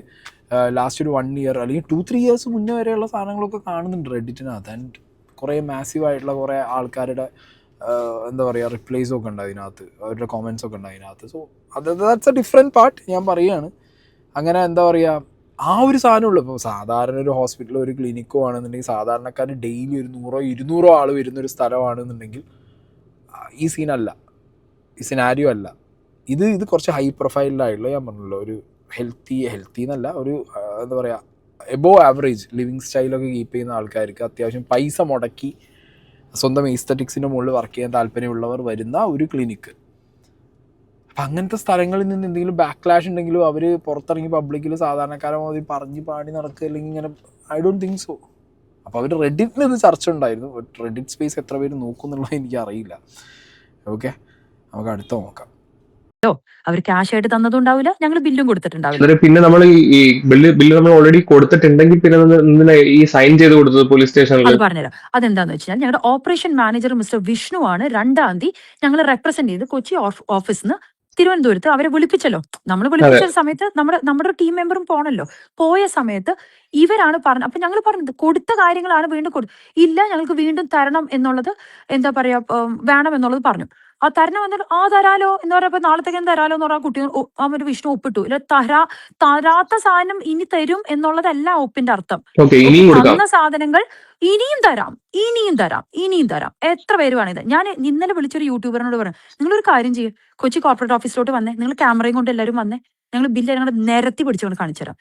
ലാസ്റ്റ് ഒരു 1 ഇയർ അല്ലെങ്കിൽ 2-3 ഇയേഴ്സ് മുന്നേ വരെയുള്ള സാധനങ്ങളൊക്കെ കാണുന്നുണ്ട് റെഡിറ്റിനകത്ത്. ആൻഡ് കുറേ മാസീവായിട്ടുള്ള കുറേ ആൾക്കാരുടെ എന്താ പറയുക റിപ്ലൈസൊക്കെ ഉണ്ട് അതിനകത്ത്, അവരുടെ കോമെൻറ്റ്സൊക്കെ ഉണ്ട് അതിനകത്ത്. So that's a different part. ഞാൻ പറയുകയാണ്, അങ്ങനെ എന്താ പറയുക, ആ ഒരു സാധനമുള്ളൂ. ഇപ്പോൾ സാധാരണ ഒരു ഹോസ്പിറ്റലോ ഒരു ക്ലിനിക്കോ ആണെന്നുണ്ടെങ്കിൽ സാധാരണക്കാർ ഡെയിലി ഒരു 100-200 ആൾ വരുന്നൊരു സ്ഥലമാണെന്നുണ്ടെങ്കിൽ ഈ സീനല്ല, ഈ സിനാരിയോ അല്ല. ഇത് കുറച്ച് ഹൈ പ്രൊഫൈലിലായിട്ടുള്ള, ഞാൻ പറഞ്ഞല്ലോ, ഒരു ഹെൽത്തി എന്നല്ല, ഒരു എന്താ പറയുക എബോവ് ആവറേജ് ലിവിങ് സ്റ്റൈലൊക്കെ കീപ്പ് ചെയ്യുന്ന ആൾക്കാർക്ക് അത്യാവശ്യം പൈസ മുടക്കി സ്വന്തം ഈസ്തറ്റിക്സിൻ്റെ മുകളിൽ വർക്ക് ചെയ്യാൻ താല്പര്യമുള്ളവർ വരുന്ന ഒരു ക്ലിനിക്ക്. അപ്പം അങ്ങനത്തെ സ്ഥലങ്ങളിൽ നിന്ന് എന്തെങ്കിലും ബാക്ക്ലാഷ് ഉണ്ടെങ്കിലും അവർ പുറത്തിറങ്ങി പബ്ലിക്കിൽ സാധാരണക്കാരെ മതി പറഞ്ഞ് പാടി നടക്കുക, അല്ലെങ്കിൽ ഇങ്ങനെ ഐ ഡോണ്ട് തിങ്ക് സോ. അപ്പോൾ അവർ റെഡിറ്റിൽ ഇത് ചർച്ച ഉണ്ടായിരുന്നു. റെഡിറ്റ് സ്പേസ് എത്ര പേര് നോക്കുന്നുള്ളത് എനിക്കറിയില്ല. ഓക്കെ, നമുക്ക് അടുത്ത നോക്കാം. അവർ ക്യാഷ് ആയിട്ട് തന്നതും ഉണ്ടാവില്ല, ഞങ്ങൾ ബില്ലും കൊടുത്തിട്ടുണ്ടാവില്ല. പിന്നെ നമ്മൾ ഈ ബില്ല് നമ്മൾ ഓൾറെഡി കൊടുത്തിട്ടുണ്ടെങ്കിൽ പിന്നെ ഈ സൈൻ ചെയ്ത് കൊടുത്തത് പോലീസ് സ്റ്റേഷനിൽ. അത് പറഞ്ഞുതരാം. അതെന്താന്ന് വെച്ചാൽ ഞങ്ങളുടെ ഓപ്പറേഷൻ മാനേജർ മിസ്റ്റർ വിഷ്ണു ആണ് 2-ാം തീയതി ഞങ്ങൾ റെപ്രസെന്റ് ചെയ്ത് കൊച്ചി ഓഫീസിൽ നിന്ന് തിരുവനന്തപുരത്ത് അവരെ വിളിപ്പിച്ചല്ലോ. നമ്മൾ വിളിപ്പിച്ച സമയത്ത് നമ്മുടെ ടീം മെമ്പറും പോണല്ലോ. പോയ സമയത്ത് ഇവരാണ് പറഞ്ഞത്. അപ്പൊ ഞങ്ങൾ പറഞ്ഞത് കൊടുത്ത കാര്യങ്ങളാണ് വീണ്ടും ഇല്ല, ഞങ്ങൾക്ക് വീണ്ടും തരണം എന്നുള്ളത്, എന്താ പറയാ, വേണം എന്നുള്ളത് പറഞ്ഞു. ആ തരണം എന്നാലും തരാലോ എന്ന് പറഞ്ഞപ്പോ നാളത്തേക്കും തരാലോ എന്ന് പറഞ്ഞാൽ കുട്ടി അവര് വിഷ്ണു ഒപ്പിട്ടു. ഇല്ല, തരാത്ത സാധനം ഇനി തരും എന്നുള്ളതല്ല ഒപ്പിന്റെ അർത്ഥം. തന്ന സാധനങ്ങൾ ഇനിയും തരാം. എത്ര പേര് വേണം ഇത്. ഞാൻ ഇന്നലെ വിളിച്ചൊരു യൂട്യൂബറിനോട് പറഞ്ഞു, നിങ്ങളൊരു കാര്യം ചെയ്യും, കൊച്ചി കോർപ്പറേറ്റ് ഓഫീസിലോട്ട് വന്നേ, നിങ്ങൾ ക്യാമറയും കൊണ്ട് എല്ലാവരും വന്നേ, ഞങ്ങൾ ബില്ല് ഞങ്ങൾ നിരത്തി പിടിച്ചുകൊണ്ട് കാണിച്ചു തരാം.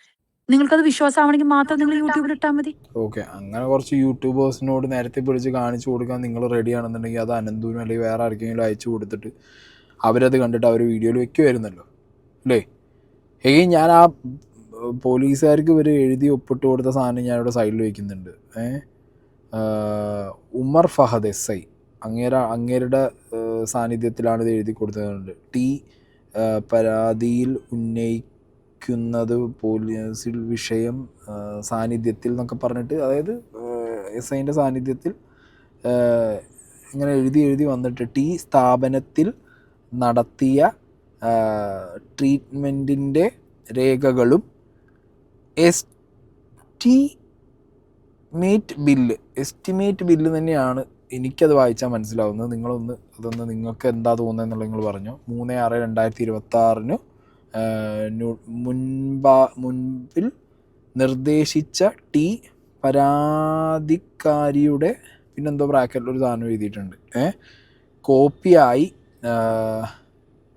നിങ്ങൾക്കത് വിശ്വാസമാണെങ്കിൽ മാത്രം നിങ്ങൾ യൂട്യൂബിൽ ഇട്ടാൽ മതി. ഓക്കെ, അങ്ങനെ കുറച്ച് യൂട്യൂബേഴ്സിനോട് നേരത്തെ പിടിച്ച് കാണിച്ചു കൊടുക്കാൻ നിങ്ങൾ റെഡി ആണെന്നുണ്ടെങ്കിൽ അത് അനന്തൂരും അല്ലെങ്കിൽ വേറെ ആർക്കെങ്കിലും അയച്ചു കൊടുത്തിട്ട് അവരത് കണ്ടിട്ട് അവർ വീഡിയോയിൽ വെക്കുമായിരുന്നല്ലോ അല്ലേ. ഞാൻ ആ പോലീസുകാർക്ക് ഇവർ എഴുതി ഒപ്പിട്ട് കൊടുത്ത സാധനം ഞാനിവിടെ സൈഡിൽ വയ്ക്കുന്നുണ്ട്. ഉമർ ഫഹദ് SI അങ്ങേരുടെ സാന്നിധ്യത്തിലാണ് ഇത് എഴുതി കൊടുത്തതുണ്ട്. പരാതിയിൽ ഉന്നയിക്കുന്നത് പോലീസിൽ വിഷയം സാന്നിധ്യത്തിൽ എന്നൊക്കെ പറഞ്ഞിട്ട്, അതായത് SIൻ്റെ സാന്നിധ്യത്തിൽ ഇങ്ങനെ എഴുതി വന്നിട്ട് സ്ഥാപനത്തിൽ നടത്തിയ ട്രീറ്റ്മെൻറ്റിൻ്റെ രേഖകളും എസ്റ്റിമേറ്റ് ബില്ല് തന്നെയാണ് എനിക്കത് വായിച്ചാൽ മനസ്സിലാവുന്നത്. അതൊന്ന് നിങ്ങൾക്ക് എന്താ തോന്നുന്നത് എന്നുള്ളത് നിങ്ങൾ പറഞ്ഞു. 3/6/2026 മുൻപിൽ നിർദ്ദേശിച്ച പരാതിക്കാരിയുടെ പിന്നെന്തോ ബ്രാക്കറ്റിൽ ഒരു സാധനം എഴുതിയിട്ടുണ്ട്. കോപ്പിയായി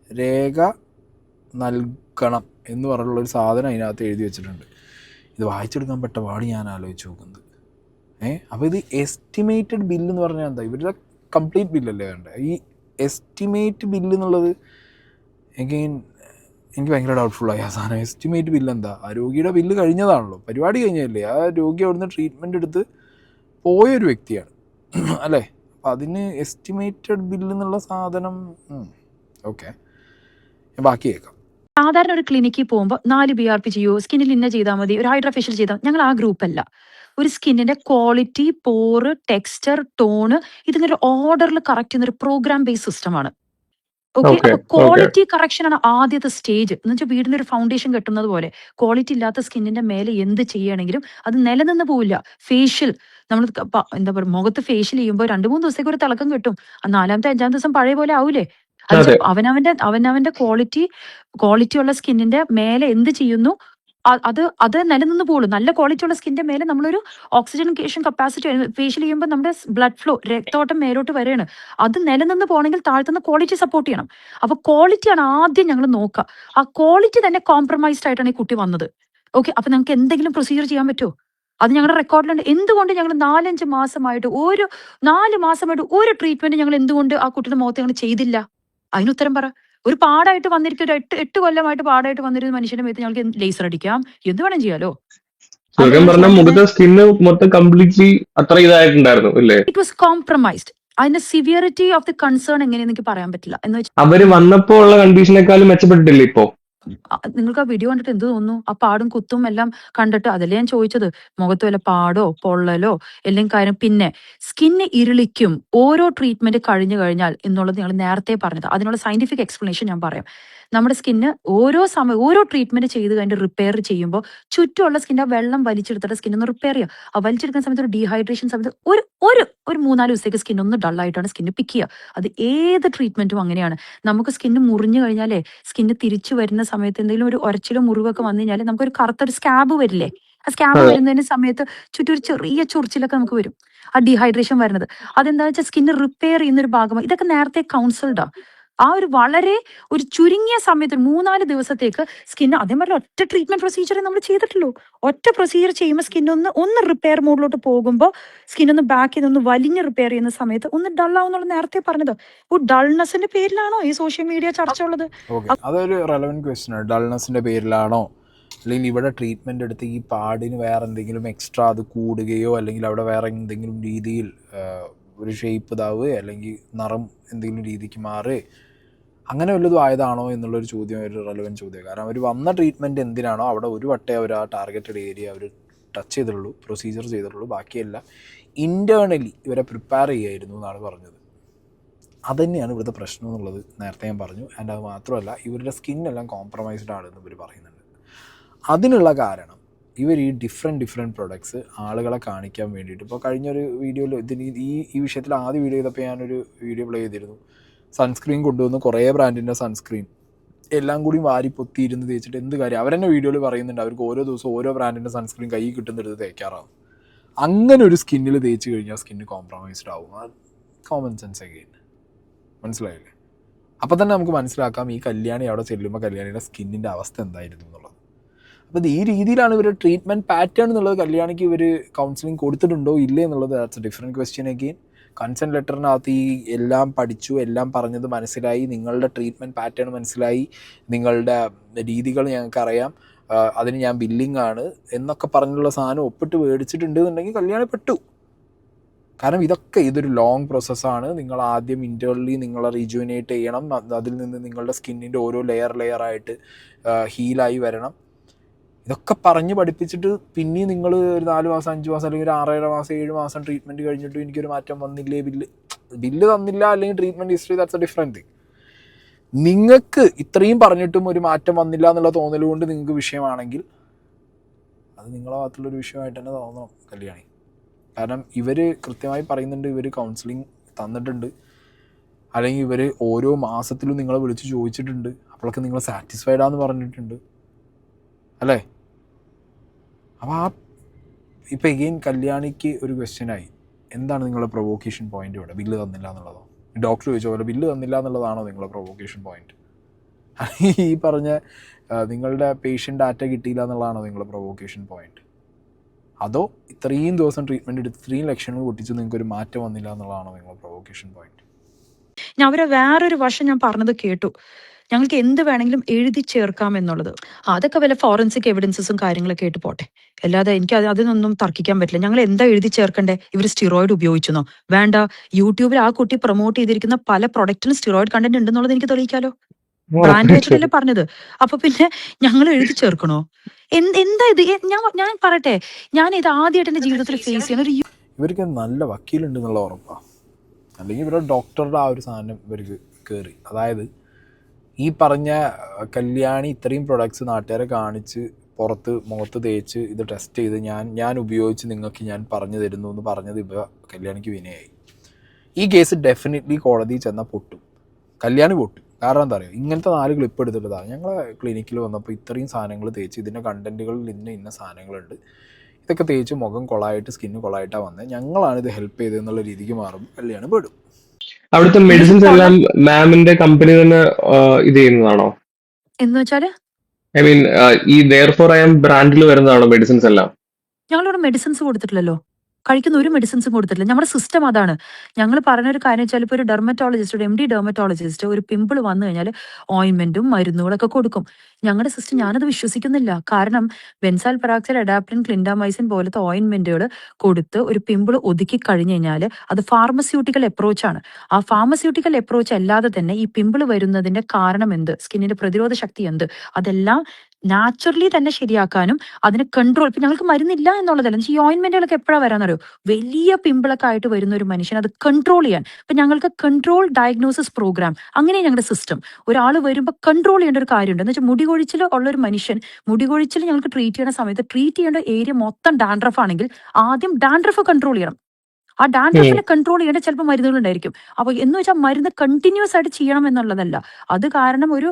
രേഖ നൽകണം എന്ന് പറഞ്ഞുള്ളൊരു സാധനം അതിനകത്ത് എഴുതി വെച്ചിട്ടുണ്ട്. ഇത് വായിച്ചെടുക്കാൻ പെട്ട പാട് ഞാൻ ആലോചിച്ച് നോക്കുന്നത്. അപ്പോൾ ഇത് എസ്റ്റിമേറ്റഡ് ബില്ല് എന്ന് പറഞ്ഞാൽ എന്താ? ഇവരുടെ കംപ്ലീറ്റ് ബില്ലല്ലേ വേണ്ടത്? ഈ എസ്റ്റിമേറ്റ് ബില്ല് എന്നുള്ളത് എനിക്ക് ഭയങ്കര ഡൗട്ട്ഫുള്ളായി ആ സാധനം. എസ്റ്റിമേറ്റ് ബില്ല് എന്താ? ആ രോഗിയുടെ ബില്ല് കഴിഞ്ഞതാണല്ലോ, പരിപാടി കഴിഞ്ഞതല്ലേ. ആ രോഗി അവിടുന്ന് ട്രീറ്റ്മെൻറ്റ് എടുത്ത് പോയൊരു വ്യക്തിയാണ് അല്ലേ? അപ്പം അതിന് എസ്റ്റിമേറ്റഡ് ബില്ല് എന്നുള്ള സാധനം ഓക്കെ, ബാക്കി കേൾക്കാം. സാധാരണ ഒരു ക്ലിനിക്കിൽ പോകുമ്പോൾ 4 BRP ചെയ്യൂ, സ്കിന്നിൽ ഇന്ന ചെയ്താൽ മതി, ഒരു ഹൈഡ്രാ ഫേഷ്യൽ ചെയ്താൽ, ഞങ്ങൾ ആ ഗ്രൂപ്പല്ല. ഒരു സ്കിന്നിന്റെ ക്വാളിറ്റി, പോറ്, ടെക്സ്ചർ, ടോണ് ഇതിങ്ങനെ ഒരു ഓർഡറിൽ കറക്റ്റ് ചെയ്യുന്ന ഒരു പ്രോഗ്രാം ബേസ് സിസ്റ്റമാണ്. ഓക്കെ, അപ്പൊ ക്വാളിറ്റി കറക്ഷൻ ആണ് ആദ്യത്തെ സ്റ്റേജ്. എന്ന് വെച്ചാൽ വീടിന്റെ ഒരു ഫൗണ്ടേഷൻ കെട്ടുന്നത് പോലെ ക്വാളിറ്റി ഇല്ലാത്ത സ്കിന്നിന്റെ മേലെ എന്ത് ചെയ്യുകയാണെങ്കിലും അത് നിലനിന്ന് പോവില്ല. ഫേഷ്യൽ നമ്മൾ എന്താ പറയുക, മുഖത്ത് ഫേഷ്യൽ ചെയ്യുമ്പോൾ 2-3 ദിവസത്തേക്ക് ഒരു തിളക്കം കിട്ടും. 4-ാമത്തെ 5-ാം ദിവസം പഴയ പോലെ ആവൂലേ? അത് അവനവന്റെ ക്വാളിറ്റി ഉള്ള സ്കിന്നിന്റെ മേലെ എന്ത് ചെയ്യുന്നു അത് നിലനിന്ന് പോകുള്ളൂ. നല്ല ക്വാളിറ്റി ഉള്ള സ്കിന്നിന്റെ മേലെ നമ്മളൊരു ഓക്സിജനേഷൻ കപ്പാസിറ്റി ഫേഷ്യൽ ചെയ്യുമ്പോൾ നമ്മുടെ ബ്ലഡ് ഫ്ലോ, രക്തോട്ടം മേലോട്ട് വരെയാണ്. അത് നിലനിന്ന് പോകണമെങ്കിൽ താഴ്ത്തുന്ന ക്വാളിറ്റി സപ്പോർട്ട് ചെയ്യണം. അപ്പൊ ക്വാളിറ്റിയാണ് ആദ്യം ഞങ്ങൾ നോക്കുക. ആ ക്വാളിറ്റി തന്നെ കോംപ്രമൈസ്ഡ് ആയിട്ടാണ് ഈ കുട്ടി വന്നത്. ഓക്കെ, അപ്പൊ ഞങ്ങൾക്ക് എന്തെങ്കിലും പ്രൊസീജിയർ ചെയ്യാൻ പറ്റുമോ? അത് ഞങ്ങളുടെ റെക്കോർഡിലുണ്ട്. എന്തുകൊണ്ട് ഞങ്ങൾ 4-5 മാസമായിട്ട് ഒരു 4 മാസമായിട്ട് ഒരു ട്രീറ്റ്മെന്റ് ഞങ്ങൾ എന്തുകൊണ്ട് ആ കുട്ടിയുടെ മുഖത്ത് ഞങ്ങൾ ചെയ്തില്ല? അതിനുത്തരം പറ. ഒരു പാടായിട്ട് വന്നിരിക്കും, 8 കൊല്ലമായിട്ട് പാടായിട്ട് വന്നിരുന്ന മനുഷ്യന്റെ മേത്ത് ഞങ്ങൾക്ക് ലേസർ അടിക്കാം, എന്ത് വേണം ചെയ്യാലോ. മുഖത്തെ സ്കിന്ന് മൊത്തം കംപ്ലീറ്റ്ലി അത്ര ഇതായിട്ടുണ്ടായിരുന്നു അല്ലേ? It was compromised. അതിന്റെ സിവിയറിറ്റി ഓഫ് ദി കൺസേൺ എങ്ങനെയെന്ന് എനിക്ക് പറയാൻ പറ്റില്ല. എന്ന് വെച്ചാൽ അവര് വന്നപ്പോ ഉള്ള കണ്ടീഷനേക്കാളും മെച്ചപ്പെട്ടിട്ടില്ല ഇപ്പോ. നിങ്ങൾക്ക് ആ വീഡിയോ കണ്ടിട്ട് എന്ത് തോന്നുന്നു? ആ പാടും കുത്തും എല്ലാം കണ്ടിട്ട് അതല്ലേ ഞാൻ ചോദിച്ചത്. മുഖത്ത് വല്ല പാടോ പൊള്ളലോ എല്ലാം കാര്യം. പിന്നെ സ്കിന്ന് ഇരുളിക്കും ഓരോ ട്രീറ്റ്മെന്റ് കഴിഞ്ഞു കഴിഞ്ഞാൽ എന്നുള്ളത് ഞങ്ങൾ നേരത്തെ പറഞ്ഞത്. അതിനുള്ള സയന്റിഫിക് എക്സ്പ്ലനേഷൻ ഞാൻ പറയാം. നമ്മുടെ സ്കിന്ന് ഓരോ ട്രീറ്റ്മെന്റ് ചെയ്ത് കഴിഞ്ഞിട്ട് റിപ്പയർ ചെയ്യുമ്പോൾ ചുറ്റുമുള്ള സ്കിൻ ആ വെള്ളം വലിച്ചെടുത്തിട്ട് സ്കിന്നൊന്ന് റിപ്പയർ ചെയ്യുക. ആ വലിച്ചെടുക്കുന്ന സമയത്ത് ഒരു ഡീഹൈഡ്രേഷൻ സമയത്ത് ഒരു 3-4 ദിവസത്തേക്ക് സ്കിൻ ഒന്ന് ഡള്ളായിട്ടാണ് സ്കിന്ന് പിക്ക് ചെയ്യുക. അത് ഏത് ട്രീറ്റ്മെന്റും അങ്ങനെയാണ്. നമുക്ക് സ്കിന്ന് മുറിഞ്ഞു കഴിഞ്ഞാലേ സ്കിന്ന് തിരിച്ചു വരുന്ന സമയത്ത് എന്തെങ്കിലും ഒരു ഒരച്ചിലോ മുറിവൊക്കെ വന്നു കഴിഞ്ഞാൽ നമുക്കൊരു കറുത്തൊരു സ്കാബ് വരില്ലേ? ആ സ്കാബ് വരുന്നതിന് സമയത്ത് ചുറ്റും ഒരു ചെറിയ ചൊറിച്ചിലൊക്കെ നമുക്ക് വരും. ആ ഡീഹൈഡ്രേഷൻ വരുന്നത് അതെന്താ വെച്ചാൽ സ്കിന്ന് റിപ്പയർ ചെയ്യുന്ന ഒരു ഭാഗമാണ്. ഇതൊക്കെ നേരത്തെ കൗൺസിൽഡാ. ആ ഒരു വളരെ ഒരു ചുരുങ്ങിയ സമയത്ത് 3-4 ദിവസത്തേക്ക് സ്കിന്ന് അതേമാതിരി ഒറ്റ ട്രീറ്റ്മെന്റ് പ്രൊസീജിയർ നമ്മൾ ചെയ്തിട്ടുള്ളൂ. ഒറ്റ പ്രൊസീജിയർ ചെയ്യുമ്പോൾ സ്കിന്നൊന്ന് റിപ്പയർ മോഡിലോട്ട് പോകുമ്പോൾ സ്കിന്നൊന്ന് ബാക്ക് ചെയ്തൊന്ന് വലിഞ്ഞ് റിപ്പയർ ചെയ്യുന്ന സമയത്ത് ഒന്ന് ഡള്ളാവുന്നുള്ള നേരത്തെ പറഞ്ഞത്. ഡൾനെസിന്റെ പേരിലാണോ ഈ സോഷ്യൽ മീഡിയ ചർച്ച ഉള്ളത്? അതൊരു റെലവന്റ് ക്വസ്റ്റ്യൻ ആണ്. ഡൾനെസിന്റെ പേരിലാണോ, അല്ലെങ്കിൽ ഇവിടെ ട്രീറ്റ്മെന്റ് എടുത്ത് ഈ പാടിന് വേറെ എന്തെങ്കിലും എക്സ്ട്രാ അത് കൂടുകയോ അല്ലെങ്കിൽ അവിടെ വേറെ എന്തെങ്കിലും രീതിയിൽ ഒരു ഷേപ്പ് ഇതാവുകയോ അല്ലെങ്കിൽ നിറം എന്തെങ്കിലും രീതിക്ക് മാറുകയോ അങ്ങനെ വല്ലതും ആയതാണോ എന്നുള്ളൊരു ചോദ്യം ഒരു റെലവൻറ്റ് ചോദ്യം. കാരണം അവർ വന്ന ട്രീറ്റ്മെൻറ്റ് എന്തിനാണോ അവിടെ ഒരു വട്ടേ അവർ ആ ടാർഗറ്റഡ് ഏരിയ അവർ ടച്ച് ചെയ്തിട്ടുള്ളൂ, പ്രൊസീജിയർ ചെയ്തിട്ടുള്ളൂ. ബാക്കിയെല്ലാം ഇൻറ്റേർണലി ഇവരെ പ്രിപ്പയർ ചെയ്യായിരുന്നു എന്നാണ് പറഞ്ഞത്. അതുതന്നെയാണ് ഇവിടുത്തെ പ്രശ്നം എന്നുള്ളത് നേരത്തെ ഞാൻ പറഞ്ഞു. ആൻഡ് അത് മാത്രമല്ല, ഇവരുടെ സ്കിന്നെല്ലാം കോംപ്രമൈസ്ഡ് ആണെന്ന് ഇവർ പറയുന്നുണ്ട്. അതിനുള്ള കാരണം ഇവർ ഈ ഡിഫറെൻറ്റ് പ്രൊഡക്ട്സ് ആളുകളെ കാണിക്കാൻ വേണ്ടിയിട്ട്, ഇപ്പോൾ കഴിഞ്ഞൊരു വീഡിയോയിൽ ഈ വിഷയത്തിൽ ആദ്യ വീഡിയോ ചെയ്തപ്പോൾ ഞാനൊരു വീഡിയോ പ്ലേ ചെയ്തിരുന്നു. സൺസ്ക്രീൻ കൊണ്ടുവന്ന് കുറേ ബ്രാൻഡിൻ്റെ സൺസ്ക്രീൻ എല്ലാം കൂടി വാരി പൊത്തിയിരുന്ന് തേച്ചിട്ട് എന്ത് കാര്യം? അവരെന്നെ വീഡിയോയിൽ പറയുന്നുണ്ട് അവർക്ക് ഓരോ ദിവസവും ഓരോ ബ്രാൻഡിൻ്റെ സൺസ്ക്രീൻ കൈ കിട്ടുന്നെടുത്ത് തേക്കാറാവും. അങ്ങനെ ഒരു സ്കിന്നിൽ തേച്ച് കഴിഞ്ഞാൽ സ്കിന്ന് കോംപ്രമൈസ്ഡ് ആവും. കോമൺ സെൻസ് അഗെയിൻ, മനസ്സിലായില്ലേ? അപ്പോൾ തന്നെ നമുക്ക് മനസ്സിലാക്കാം ഈ കല്യാണി അവിടെ ചെല്ലുമ്പോൾ കല്യാണിയുടെ സ്കിന്നിൻ്റെ അവസ്ഥ എന്തായിരുന്നു എന്നുള്ളത്. അപ്പോൾ ഈ രീതിയിലാണ് ഇവർ ട്രീറ്റ്മെൻറ്റ് പാറ്റേൺ എന്നുള്ളത് കല്യാണിക്ക് ഇവർ കൗൺസിലിംഗ് കൊടുത്തിട്ടുണ്ടോ ഇല്ലേ എന്നുള്ളത് that's a different question again. Consent ലെറ്ററിനകത്ത് ഈ എല്ലാം പഠിച്ചു, എല്ലാം പറഞ്ഞത് മനസ്സിലായി, നിങ്ങളുടെ ട്രീറ്റ്മെൻറ്റ് പാറ്റേൺ മനസ്സിലായി, നിങ്ങളുടെ രീതികൾ ഞങ്ങൾക്കറിയാം, അതിന് ഞാൻ ബില്ലിംഗ് ആണ് എന്നൊക്കെ പറഞ്ഞുള്ള സാധനം ഒപ്പിട്ട് മേടിച്ചിട്ടുണ്ട് എന്നുണ്ടെങ്കിൽ കല്യാണി പെട്ടു. കാരണം ഇതൊരു ലോങ് പ്രോസസ്സാണ്. നിങ്ങൾ ആദ്യം ഇൻറ്റേർണലി നിങ്ങളെ റീജുവിനേറ്റ് ചെയ്യണം. അതിൽ നിന്ന് നിങ്ങളുടെ സ്കിന്നിൻ്റെ ഓരോ ലെയറായിട്ട് ഹീലായി വരണം. ഇതൊക്കെ പറഞ്ഞ് പഠിപ്പിച്ചിട്ട് പിന്നെ നിങ്ങൾ ഒരു 4 മാസം 5 മാസം അല്ലെങ്കിൽ ഒരു 6-7 മാസം 7 മാസം ട്രീറ്റ്മെൻറ്റ് കഴിഞ്ഞിട്ട് എനിക്കൊരു മാറ്റം വന്നില്ലേ, ബില്ല് തന്നില്ല അല്ലെങ്കിൽ treatment history, that's a different thing. നിങ്ങൾക്ക് ഇത്രയും പറഞ്ഞിട്ടും ഒരു മാറ്റം വന്നില്ല എന്നുള്ള തോന്നൽ കൊണ്ട് നിങ്ങൾക്ക് വിഷയമാണെങ്കിൽ അത് നിങ്ങളുടെ ഭാഗത്തുള്ളൊരു വിഷയമായിട്ട് തന്നെ തോന്നണം കല്യാണി. കാരണം ഇവർ കൃത്യമായി പറയുന്നുണ്ട്, ഇവർ കൗൺസിലിംഗ് തന്നിട്ടുണ്ട്, അല്ലെങ്കിൽ ഇവർ ഓരോ മാസത്തിലും നിങ്ങളെ വിളിച്ച് ചോദിച്ചിട്ടുണ്ട്, അപ്പോഴൊക്കെ നിങ്ങൾ സാറ്റിസ്ഫൈഡ് ആണെന്ന് പറഞ്ഞിട്ടുണ്ട് അല്ലേ? അപ്പോൾ ഇപ്പോൾ എഗെയിൻ കല്യാണിക്ക് ഒരു ക്വസ്റ്റ്യനായി, എന്താണ് നിങ്ങളുടെ പ്രൊവോക്കേഷൻ പോയിന്റ് ഇവിടെ? ബില്ല് തന്നില്ല എന്നുള്ളതോ? ഡോക്ടർ ചോദിച്ച പോലെ ബില്ല് തന്നില്ല എന്നുള്ളതാണോ നിങ്ങളുടെ പ്രൊവോക്കേഷൻ പോയിന്റ്? ഈ പറഞ്ഞ നിങ്ങളുടെ പേഷ്യൻ്റ് ഡാറ്റ കിട്ടിയില്ല എന്നുള്ളതാണോ നിങ്ങളുടെ പ്രൊവോക്കേഷൻ പോയിന്റ്? അതോ ഇത്രയും ദിവസം ട്രീറ്റ്മെൻറ്റ് എടുത്ത് ഇത്രയും ലക്ഷങ്ങൾ പൊട്ടിച്ച് നിങ്ങൾക്ക് ഒരു മാറ്റം വന്നില്ല എന്നുള്ളതാണോ നിങ്ങളുടെ പ്രൊവോക്കേഷൻ പോയിന്റ്? ഞാൻ അവരെ വേറൊരു വശം ഞാൻ പറഞ്ഞത് കേട്ടു, ഞങ്ങൾക്ക് എന്ത് വേണമെങ്കിലും എഴുതി ചേർക്കാം എന്നുള്ളത്. അതൊക്കെ വല്ല ഫോറൻസിക് എവിഡൻസസും കാര്യങ്ങളൊക്കെ ആയിട്ട് പോട്ടെ, അല്ലാതെ എനിക്ക് അതിനൊന്നും തർക്കിക്കാൻ പറ്റില്ല. ഞങ്ങൾ എന്താ എഴുതി ചേർക്കണ്ടേ? ഇവർ സ്റ്റിറോയിഡ് ഉപയോഗിച്ചെന്നോ? വേണ്ട, യൂട്യൂബിൽ ആ കുട്ടി പ്രൊമോട്ട് ചെയ്തിരിക്കുന്ന പല പ്രൊഡക്റ്റിനും സ്റ്റിറോയിഡ് കണ്ടന്റ് ഉണ്ടെന്നുള്ളത് എനിക്ക് തെളിയിക്കാലോ. ബ്രാൻഡ് വെച്ചിട്ടല്ലേ പറഞ്ഞത്. അപ്പൊ പിന്നെ ഞങ്ങൾ എഴുതി ചേർക്കണോ? എന്താ ഇത്? ഞാൻ പറയട്ടെ, ഞാൻ ഇത് ആദ്യമായിട്ട് എന്റെ ജീവിതത്തിൽ ഫേസ് ചെയ്യുന്ന ഒരു ഇവർക്ക് നല്ല വക്കീലുണ്ട് എന്നുള്ള ഉറപ്പാണ്, അല്ലെങ്കിൽ ഇവരുടെ ഡോക്ടറുടെ ആ ഒരു സാധനം ഇവർക്ക് കയറി. അതായത് ഈ പറഞ്ഞ കല്യാണി ഇത്രയും പ്രൊഡക്ട്സ് നാട്ടുകാരെ കാണിച്ച് പുറത്ത് മുഖത്ത് തേച്ച് ഇത് ടെസ്റ്റ് ചെയ്ത് ഞാൻ ഉപയോഗിച്ച് നിങ്ങൾക്ക് ഞാൻ പറഞ്ഞു തരുന്നു എന്ന് പറഞ്ഞത് ഇപ്പോൾ കല്യാണിക്ക് വിനയായി. ഈ കേസ് ഡെഫിനറ്റ്ലി കോടതി ചെന്നാൽ പൊട്ടും, കല്യാണി പൊട്ടും. കാരണം എന്താ പറയുക, ഇങ്ങനത്തെ 4 ക്ലിപ്പ് എടുത്തിട്ടതാണ് ഞങ്ങളെ ക്ലിനിക്കിൽ വന്നപ്പോൾ ഇത്രയും സാധനങ്ങൾ തേച്ച് ഇതിൻ്റെ കണ്ടൻറ്റുകളിൽ ഇന്ന സാധനങ്ങളുണ്ട്, ഇതൊക്കെ തേച്ച് മുഖം കൊളായിട്ട് സ്കിന്ന് കൊളായിട്ടാണ് വന്നത്, ഞങ്ങളാണ് ഇത് ഹെൽപ്പ് ചെയ്തതെന്നുള്ള രീതിക്ക് മാറും കല്യാണം പെടും. അവിടുത്തെ മെഡിസിൻസ് എല്ലാം മാമിന്റെ കമ്പനി തന്നെ ഇത് ചെയ്യുന്നതാണോ? എന്ന് വെച്ചാല് ഐ മീൻ ഈ Therefore I Am ബ്രാൻഡിൽ വരുന്നതാണോ മെഡിസിൻസ് എല്ലാം? ഞങ്ങളിവിടെ മെഡിസിൻസ് കൊടുത്തിട്ടില്ലല്ലോ, കഴിക്കുന്ന ഒരു മെഡിസിൻസും കൊടുത്തിട്ടില്ല. നമ്മുടെ സിസ്റ്റം അതാണ്. ഞങ്ങൾ പറഞ്ഞൊരു കാര്യം വെച്ചാൽ, ഇപ്പോൾ ഒരു ഡെർമറ്റോളജിസ്റ്റ്, ഒരു MD ഡെർമറ്റോളജിസ്റ്റ് ഒരു പിമ്പിൾ വന്നു കഴിഞ്ഞാൽ ഓയിൻമെന്റും മരുന്നുകളൊക്കെ കൊടുക്കും. ഞങ്ങളുടെ സിസ്റ്റം ഞാനത് വിശ്വസിക്കുന്നില്ല. കാരണം ബെൻസാൽ പെറോക്സൈഡ്, അഡാപ്റ്റിൻ, ക്ലിൻഡാമൈസിൻ പോലത്തെ ഓയിൻമെന്റുകൾ കൊടുത്ത് ഒരു പിമ്പിൾ ഒതുക്കി കഴിഞ്ഞു കഴിഞ്ഞാൽ അത് ഫാർമസ്യൂട്ടിക്കൽ അപ്രോച്ചാണ്. ആ ഫാർമസ്യൂട്ടിക്കൽ അപ്രോച്ച് അല്ലാതെ തന്നെ ഈ പിമ്പിൾ വരുന്നതിന്റെ കാരണം എന്ത്, സ്കിന്നിന്റെ പ്രതിരോധ ശക്തി എന്ത്, അതെല്ലാം നാച്ചുറലി തന്നെ ശരിയാക്കാനും അതിന് കൺട്രോൾ. ഇപ്പൊ ഞങ്ങൾക്ക് മരുന്നില്ല എന്നുള്ളതല്ല, ഈ ഓയിൻമെന്റുകളൊക്കെ എപ്പോഴാണ് വരാന്നറിയോ? വലിയ പിമ്പിളൊക്കെ ആയിട്ട് വരുന്ന ഒരു മനുഷ്യൻ അത് കൺട്രോൾ ചെയ്യാൻ. ഇപ്പൊ ഞങ്ങൾക്ക് കൺട്രോൾ ഡയഗ്നോസിസ് പ്രോഗ്രാം, അങ്ങനെ ഞങ്ങളുടെ സിസ്റ്റം. ഒരാൾ വരുമ്പോൾ കൺട്രോൾ ചെയ്യേണ്ട ഒരു കാര്യമുണ്ട്. എന്ന് വെച്ചാൽ മുടികൊഴിച്ചിൽ ഉള്ള ഒരു മനുഷ്യൻ, മുടികൊഴിച്ചിൽ ഞങ്ങൾക്ക് ട്രീറ്റ് ചെയ്യുന്ന സമയത്ത് ട്രീറ്റ് ചെയ്യേണ്ട ഏരിയ മൊത്തം ഡാൻഡ്രഫ് ആണെങ്കിൽ ആദ്യം ഡാൻഡ്രഫ് കൺട്രോൾ ചെയ്യണം. ആ ഡാൻഡ്രഫിനെ കൺട്രോൾ ചെയ്യേണ്ട ചിലപ്പോൾ മരുന്നുകൾ ഉണ്ടായിരിക്കും. അപ്പൊ എന്ന് വെച്ചാൽ മരുന്ന് കണ്ടിന്യൂസ് ആയിട്ട് ചെയ്യണം എന്നുള്ളതല്ല. അത് കാരണം ഒരു